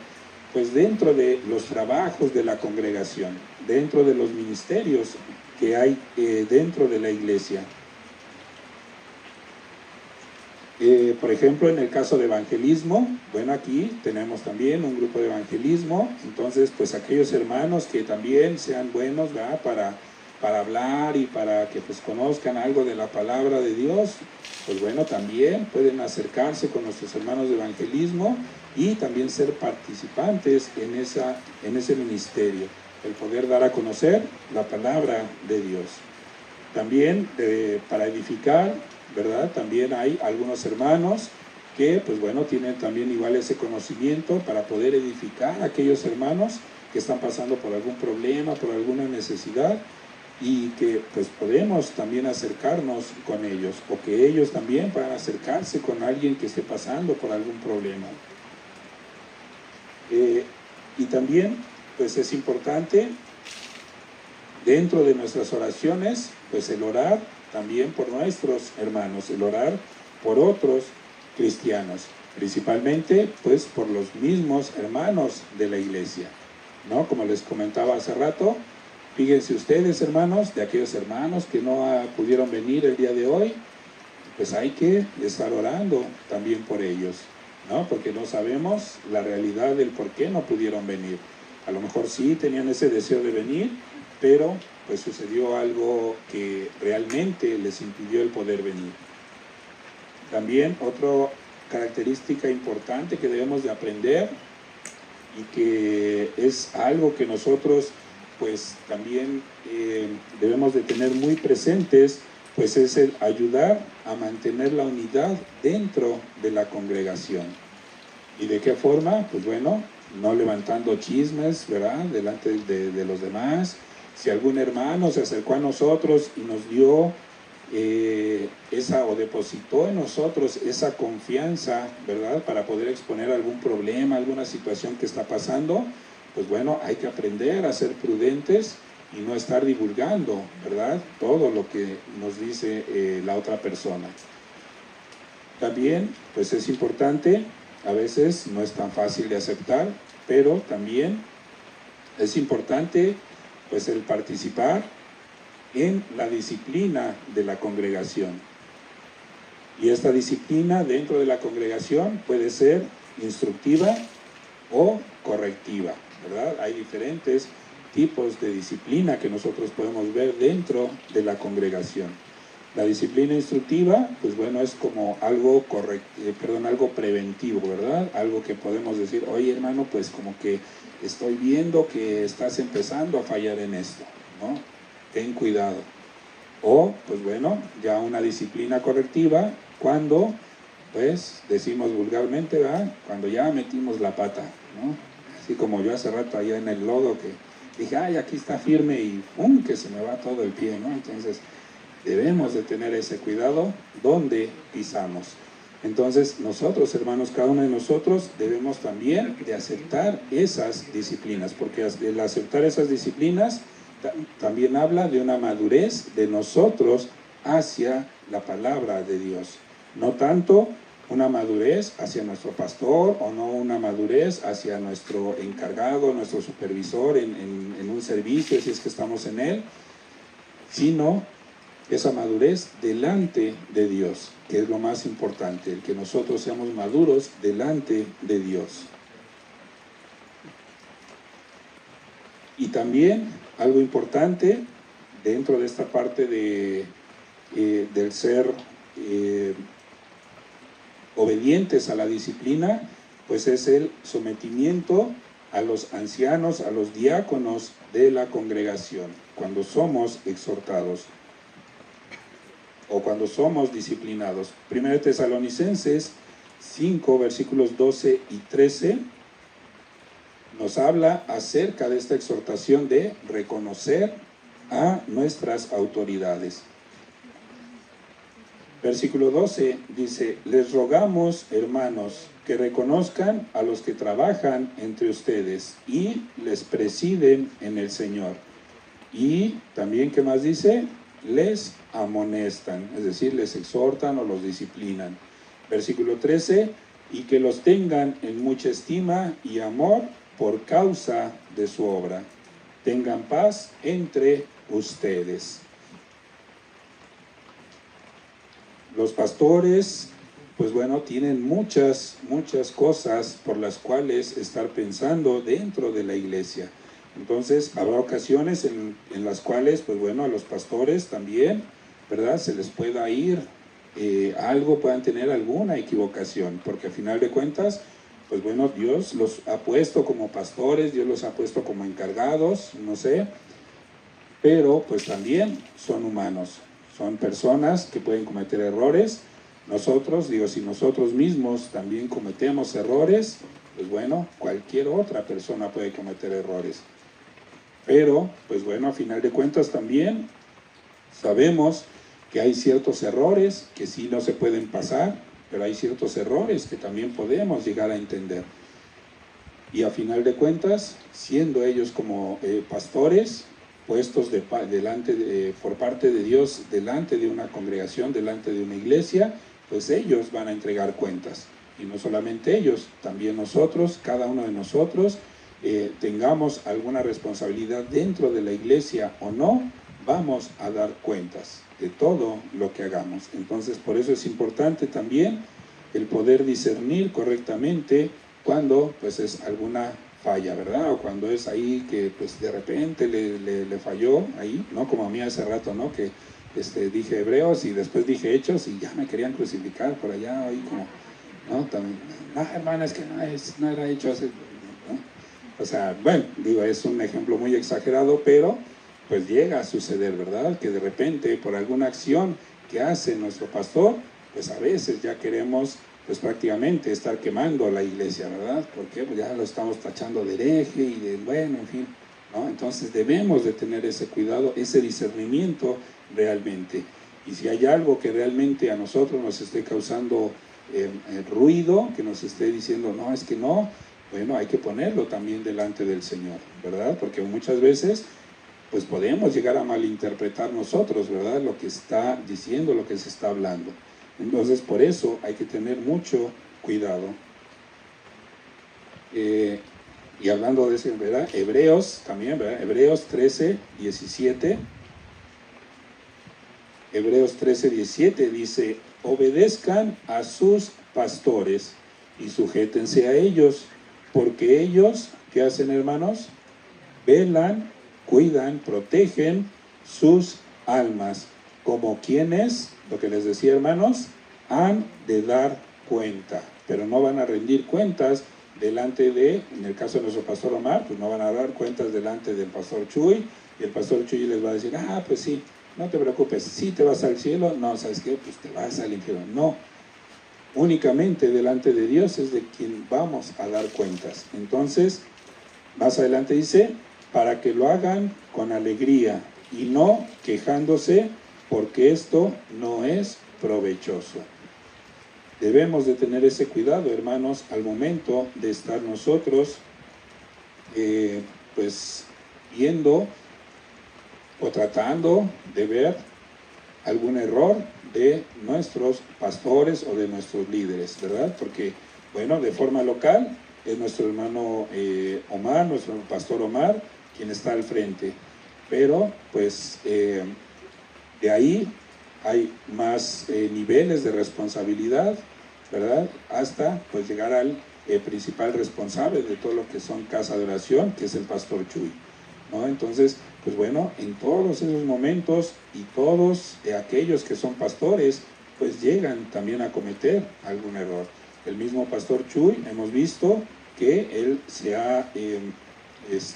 pues dentro de los trabajos de la congregación, dentro de los ministerios que hay dentro de la iglesia. Por ejemplo, en el caso de evangelismo, bueno, aquí tenemos también un grupo de evangelismo. Entonces, pues aquellos hermanos que también sean buenos, ¿verdad?, para hablar y para que pues conozcan algo de la palabra de Dios, pues bueno, también pueden acercarse con nuestros hermanos de evangelismo y también ser participantes en ese ministerio, el poder dar a conocer la palabra de Dios. También para edificar, ¿verdad?, también hay algunos hermanos que, pues bueno, tienen también igual ese conocimiento para poder edificar a aquellos hermanos que están pasando por algún problema, por alguna necesidad, y que pues podemos también acercarnos con ellos, o que ellos también puedan acercarse con alguien que esté pasando por algún problema. Y también, pues es importante dentro de nuestras oraciones, pues el orar también por nuestros hermanos, el orar por otros cristianos, principalmente pues por los mismos hermanos de la iglesia, ¿no? Como les comentaba hace rato, fíjense ustedes, hermanos, de aquellos hermanos que no pudieron venir el día de hoy, pues hay que estar orando también por ellos, ¿no? Porque no sabemos la realidad del por qué no pudieron venir. A lo mejor sí tenían ese deseo de venir, pero pues sucedió algo que realmente les impidió el poder venir. También otra característica importante que debemos de aprender, y que es algo que nosotros pues también debemos de tener muy presentes, pues es el ayudar a mantener la unidad dentro de la congregación. ¿Y de qué forma? Pues bueno, no levantando chismes, ¿verdad?, delante de los demás. Si algún hermano se acercó a nosotros y nos dio o depositó en nosotros esa confianza, ¿verdad?, para poder exponer algún problema, alguna situación que está pasando, pues bueno, hay que aprender a ser prudentes y no estar divulgando, ¿verdad?, todo lo que nos dice la otra persona. También, pues es importante, a veces no es tan fácil de aceptar, pero también es importante, pues, el participar en la disciplina de la congregación. Y esta disciplina dentro de la congregación puede ser instructiva o correctiva, ¿verdad? Hay diferentes tipos de disciplina que nosotros podemos ver dentro de la congregación. La disciplina instructiva, pues bueno, es como algo algo preventivo, ¿verdad? Algo que podemos decir, oye hermano, pues como que estoy viendo que estás empezando a fallar en esto, ¿no? Ten cuidado. O, pues bueno, ya una disciplina correctiva, cuando, pues, decimos vulgarmente, ¿verdad?, cuando ya metimos la pata, ¿no? Así como yo hace rato allá en el lodo que dije, ay, aquí está firme y ¡pum!, que se me va todo el pie, ¿no? Entonces, debemos de tener ese cuidado donde pisamos. Entonces, nosotros, hermanos, cada uno de nosotros debemos también de aceptar esas disciplinas, porque el aceptar esas disciplinas también habla de una madurez de nosotros hacia la palabra de Dios. No tanto una madurez hacia nuestro pastor o no una madurez hacia nuestro encargado, nuestro supervisor en un servicio, si es que estamos en él, sino esa madurez delante de Dios, que es lo más importante, el que nosotros seamos maduros delante de Dios. Y también algo importante dentro de esta parte del ser obedientes a la disciplina, pues es el sometimiento a los ancianos, a los diáconos de la congregación, cuando somos exhortados o cuando somos disciplinados. 1 Tesalonicenses 5, versículos 12 y 13, nos habla acerca de esta exhortación de reconocer a nuestras autoridades. Versículo 12 dice, les rogamos, hermanos, que reconozcan a los que trabajan entre ustedes y les presiden en el Señor. Y también, ¿qué más dice? Les amonestan, es decir, les exhortan o los disciplinan. Versículo 13, y que los tengan en mucha estima y amor por causa de su obra. Tengan paz entre ustedes. Los pastores, pues bueno, tienen muchas cosas por las cuales estar pensando dentro de la iglesia. Entonces, habrá ocasiones en las cuales, pues bueno, a los pastores también, ¿verdad?, se les pueda ir algo, puedan tener alguna equivocación, porque al final de cuentas, pues bueno, Dios los ha puesto como pastores, Dios los ha puesto como encargados, no sé, pero pues también son humanos, son personas que pueden cometer errores. Nosotros, si nosotros mismos también cometemos errores, pues bueno, cualquier otra persona puede cometer errores. Pero, pues bueno, a final de cuentas también sabemos que hay ciertos errores que sí no se pueden pasar, pero hay ciertos errores que también podemos llegar a entender. Y a final de cuentas, siendo ellos como pastores, puestos por parte de Dios, delante de una congregación, delante de una iglesia, pues ellos van a entregar cuentas. Y no solamente ellos, también nosotros, cada uno de nosotros, tengamos alguna responsabilidad dentro de la iglesia o no, vamos a dar cuentas de todo lo que hagamos. Entonces, por eso es importante también el poder discernir correctamente cuando pues es alguna falla, ¿verdad? O cuando es ahí que pues de repente le falló ahí, ¿no? Como a mí hace rato, ¿no? Que dije Hebreos y después dije Hechos y ya me querían crucificar por allá, ahí como, ¿no? También, no, hermano, es que no era Hechos, ¿no? O sea, bueno, es un ejemplo muy exagerado, pero pues llega a suceder, ¿verdad? Que de repente por alguna acción que hace nuestro pastor, pues a veces ya queremos pues prácticamente estar quemando la iglesia, ¿verdad? Porque pues ya lo estamos tachando de hereje y de, bueno, en fin, ¿no? Entonces debemos de tener ese cuidado, ese discernimiento realmente. Y si hay algo que realmente a nosotros nos esté causando ruido, que nos esté diciendo, no, es que no, bueno, hay que ponerlo también delante del Señor, ¿verdad? Porque muchas veces pues podemos llegar a malinterpretar nosotros, ¿verdad? Lo que está diciendo, lo que se está hablando. Entonces, por eso hay que tener mucho cuidado. Y hablando de eso, ¿verdad? Hebreos también, ¿verdad? Hebreos 13, 17. Hebreos 13, 17 dice, obedezcan a sus pastores y sujétense a ellos, porque ellos, ¿qué hacen, hermanos? Velan, cuidan, protegen sus almas, como quienes, lo que les decía, hermanos, han de dar cuenta, pero no van a rendir cuentas delante de, en el caso de nuestro pastor Omar, pues no van a dar cuentas delante del pastor Chuy, y el pastor Chuy les va a decir, pues sí, no te preocupes, sí te vas al cielo, no, ¿sabes qué? Pues te vas al infierno. No, únicamente delante de Dios es de quien vamos a dar cuentas. Entonces, más adelante dice, para que lo hagan con alegría y no quejándose, porque esto no es provechoso. Debemos de tener ese cuidado, hermanos, al momento de estar nosotros, pues, viendo o tratando de ver algún error de nuestros pastores o de nuestros líderes, ¿verdad? Porque, bueno, de forma local es nuestro hermano Omar, nuestro pastor Omar, quien está al frente. Pero, pues, de ahí hay más niveles de responsabilidad, ¿verdad? Hasta, pues, llegar al principal responsable de todo lo que son casa de oración, que es el pastor Chuy, ¿no? Entonces, pues bueno, en todos esos momentos y todos aquellos que son pastores, pues llegan también a cometer algún error. El mismo pastor Chuy, hemos visto que él se ha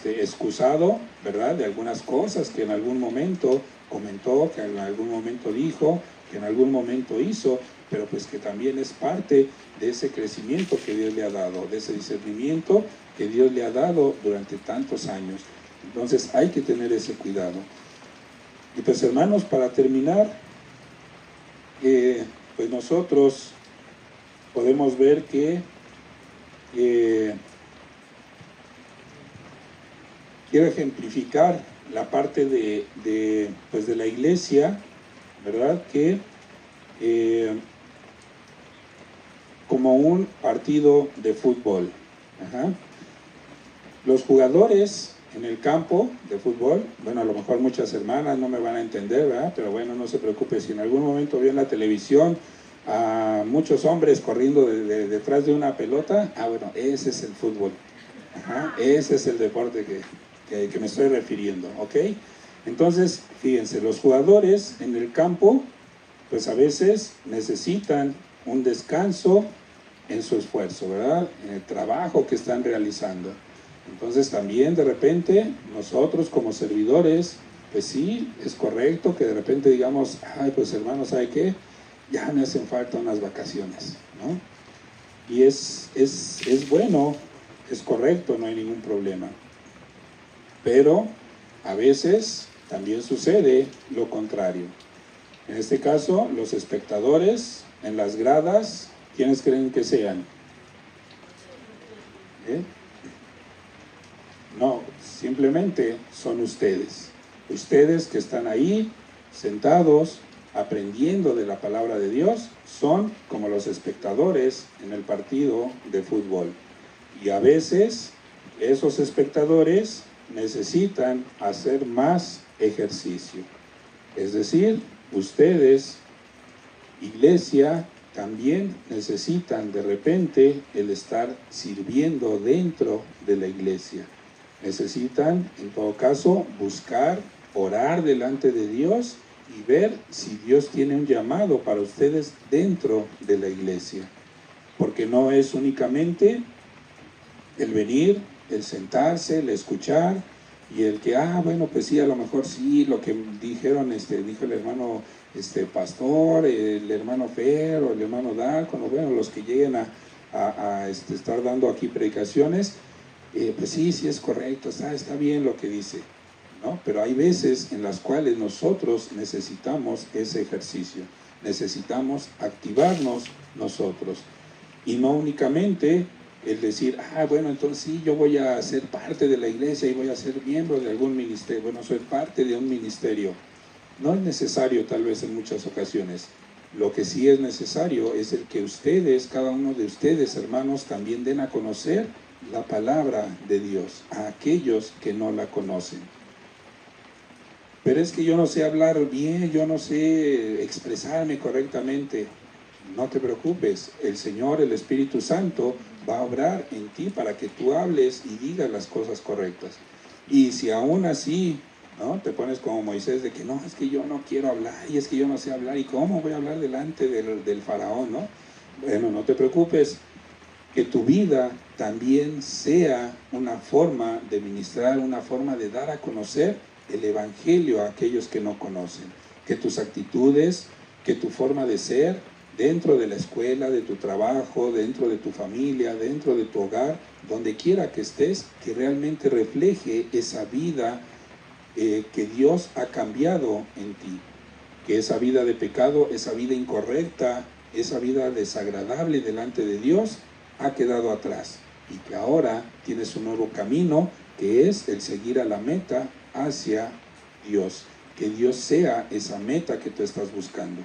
excusado, ¿verdad?, de algunas cosas que en algún momento comentó, que en algún momento dijo, que en algún momento hizo, pero pues que también es parte de ese crecimiento que Dios le ha dado, de ese discernimiento que Dios le ha dado durante tantos años. Entonces hay que tener ese cuidado. Y pues, hermanos, para terminar, pues nosotros podemos ver que quiero ejemplificar la parte de la iglesia, ¿verdad? Que como un partido de fútbol. Los jugadores en el campo de fútbol, bueno, a lo mejor muchas hermanas no me van a entender, ¿verdad? Pero bueno, no se preocupe, si en algún momento vio en la televisión a muchos hombres corriendo detrás de una pelota, bueno, ese es el fútbol. Ese es el deporte que me estoy refiriendo, ¿ok? Entonces, fíjense, los jugadores en el campo, pues a veces necesitan un descanso en su esfuerzo, ¿verdad? En el trabajo que están realizando. Entonces también de repente nosotros como servidores, pues sí, es correcto que de repente digamos, pues hermano, ¿sabe qué? Ya me hacen falta unas vacaciones, ¿no? Y es bueno, es correcto, no hay ningún problema. Pero a veces también sucede lo contrario. En este caso, los espectadores en las gradas, ¿quiénes creen que sean? No, simplemente son ustedes. Ustedes que están ahí, sentados, aprendiendo de la palabra de Dios, son como los espectadores en el partido de fútbol. Y a veces esos espectadores necesitan hacer más ejercicio. Es decir, ustedes, iglesia, también necesitan de repente el estar sirviendo dentro de la iglesia. Necesitan, en todo caso, buscar, orar delante de Dios y ver si Dios tiene un llamado para ustedes dentro de la iglesia. Porque no es únicamente el venir, el sentarse, el escuchar y el que, bueno, pues sí, a lo mejor sí, lo que dijeron, dijo el hermano pastor, el hermano Fer o el hermano Dácono, bueno, los que lleguen a estar dando aquí predicaciones, pues sí es correcto, está bien lo que dice, ¿no? Pero hay veces en las cuales nosotros necesitamos ese ejercicio, necesitamos activarnos nosotros, y no únicamente el decir, bueno, entonces sí, yo voy a ser parte de la iglesia y voy a ser miembro de algún ministerio, bueno, soy parte de un ministerio. No es necesario tal vez en muchas ocasiones. Lo que sí es necesario es el que ustedes, cada uno de ustedes, hermanos, también den a conocer la palabra de Dios a aquellos que no la conocen. Pero es que yo no sé hablar bien, yo no sé expresarme correctamente. No te preocupes, el Señor, el Espíritu Santo, va a obrar en ti para que tú hables y digas las cosas correctas. Y si aún así, ¿no?, te pones como Moisés de que no, es que yo no quiero hablar y es que yo no sé hablar y cómo voy a hablar delante del faraón, ¿no? Bueno, no te preocupes, que tu vida también sea una forma de ministrar, una forma de dar a conocer el Evangelio a aquellos que no conocen. Que tus actitudes, que tu forma de ser, dentro de la escuela, de tu trabajo, dentro de tu familia, dentro de tu hogar, donde quiera que estés, que realmente refleje esa vida que Dios ha cambiado en ti. Que esa vida de pecado, esa vida incorrecta, esa vida desagradable delante de Dios ha quedado atrás y que ahora tienes un nuevo camino, que es el seguir a la meta hacia Dios. Que Dios sea esa meta que tú estás buscando.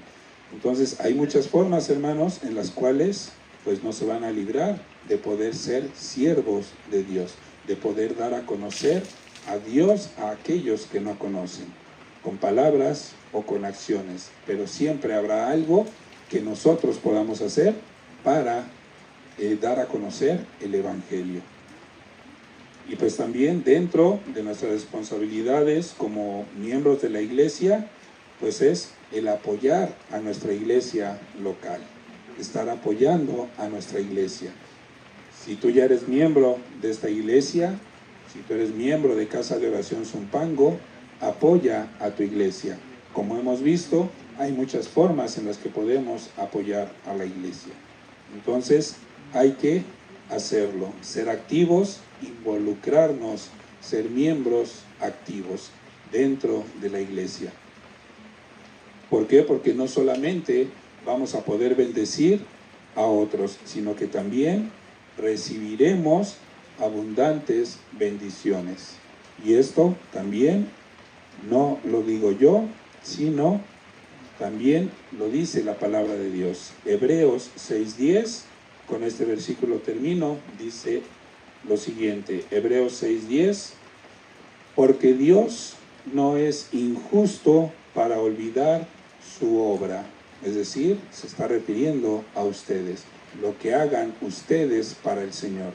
Entonces hay muchas formas, hermanos, en las cuales pues no se van a librar de poder ser siervos de Dios, de poder dar a conocer a Dios a aquellos que no conocen, con palabras o con acciones, pero siempre habrá algo que nosotros podamos hacer para dar a conocer el Evangelio. Y pues también dentro de nuestras responsabilidades como miembros de la iglesia, pues es el apoyar a nuestra iglesia local, estar apoyando a nuestra iglesia. Si tú ya eres miembro de esta iglesia, si tú eres miembro de Casa de Oración Zumpango, apoya a tu iglesia. Como hemos visto, hay muchas formas en las que podemos apoyar a la iglesia. Entonces, hay que hacerlo, ser activos, involucrarnos, ser miembros activos dentro de la iglesia. ¿Por qué? Porque no solamente vamos a poder bendecir a otros, sino que también recibiremos abundantes bendiciones. Y esto también no lo digo yo, sino también lo dice la palabra de Dios. Hebreos 6:10, con este versículo termino, dice lo siguiente, Hebreos 6:10, porque Dios no es injusto para olvidar su obra, es decir, se está refiriendo a ustedes, lo que hagan ustedes para el Señor,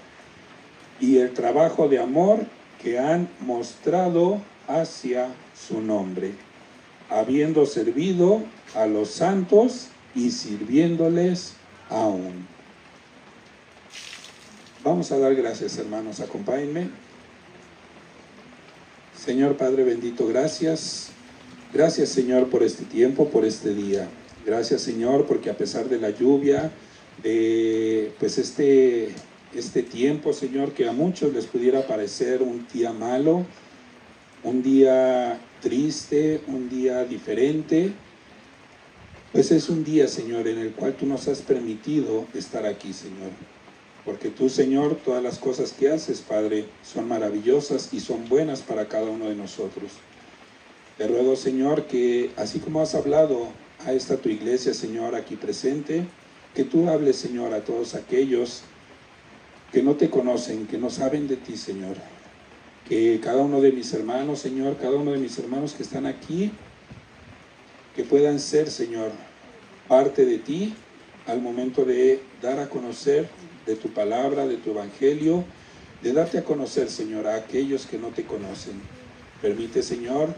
y el trabajo de amor que han mostrado hacia su nombre, habiendo servido a los santos y sirviéndoles aún. Vamos a dar gracias, hermanos, acompáñenme. Señor Padre bendito, gracias. Gracias, Señor, por este tiempo, por este día. Gracias, Señor, porque a pesar de la lluvia, de pues este tiempo, Señor, que a muchos les pudiera parecer un día malo, un día triste, un día diferente, pues es un día, Señor, en el cual tú nos has permitido estar aquí, Señor. Porque tú, Señor, todas las cosas que haces, Padre, son maravillosas y son buenas para cada uno de nosotros. Te ruego, Señor, que así como has hablado a esta tu iglesia, Señor, aquí presente, que tú hables, Señor, a todos aquellos que no te conocen, que no saben de ti, Señor. Que cada uno de mis hermanos, Señor, cada uno de mis hermanos que están aquí, que puedan ser, Señor, parte de ti al momento de dar a conocer de tu palabra, de tu evangelio, de darte a conocer, Señor, a aquellos que no te conocen. Permite, Señor,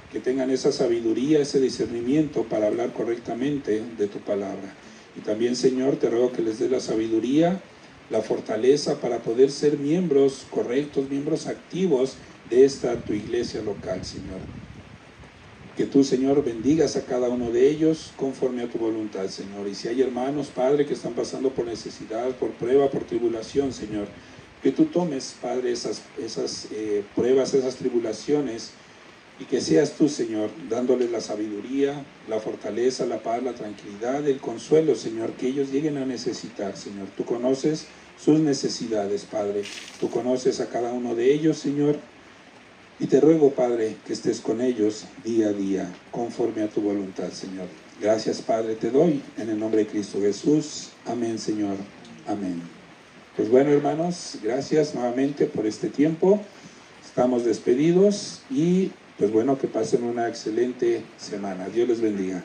que tengan esa sabiduría, ese discernimiento para hablar correctamente de tu palabra. Y también, Señor, te ruego que les dé la sabiduría, la fortaleza para poder ser miembros correctos, miembros activos de esta tu iglesia local, Señor. Que tú, Señor, bendigas a cada uno de ellos conforme a tu voluntad, Señor. Y si hay hermanos, Padre, que están pasando por necesidad, por prueba, por tribulación, Señor, que tú tomes, Padre, esas pruebas, esas tribulaciones, Y que seas tú, Señor, dándoles la sabiduría, la fortaleza, la paz, la tranquilidad, el consuelo, Señor, que ellos lleguen a necesitar, Señor. Tú conoces sus necesidades, Padre. Tú conoces a cada uno de ellos, Señor. Y te ruego, Padre, que estés con ellos día a día, conforme a tu voluntad, Señor. Gracias, Padre, te doy en el nombre de Cristo Jesús. Amén, Señor. Amén. Pues bueno, hermanos, gracias nuevamente por este tiempo. Estamos despedidos y pues bueno, que pasen una excelente semana. Dios les bendiga.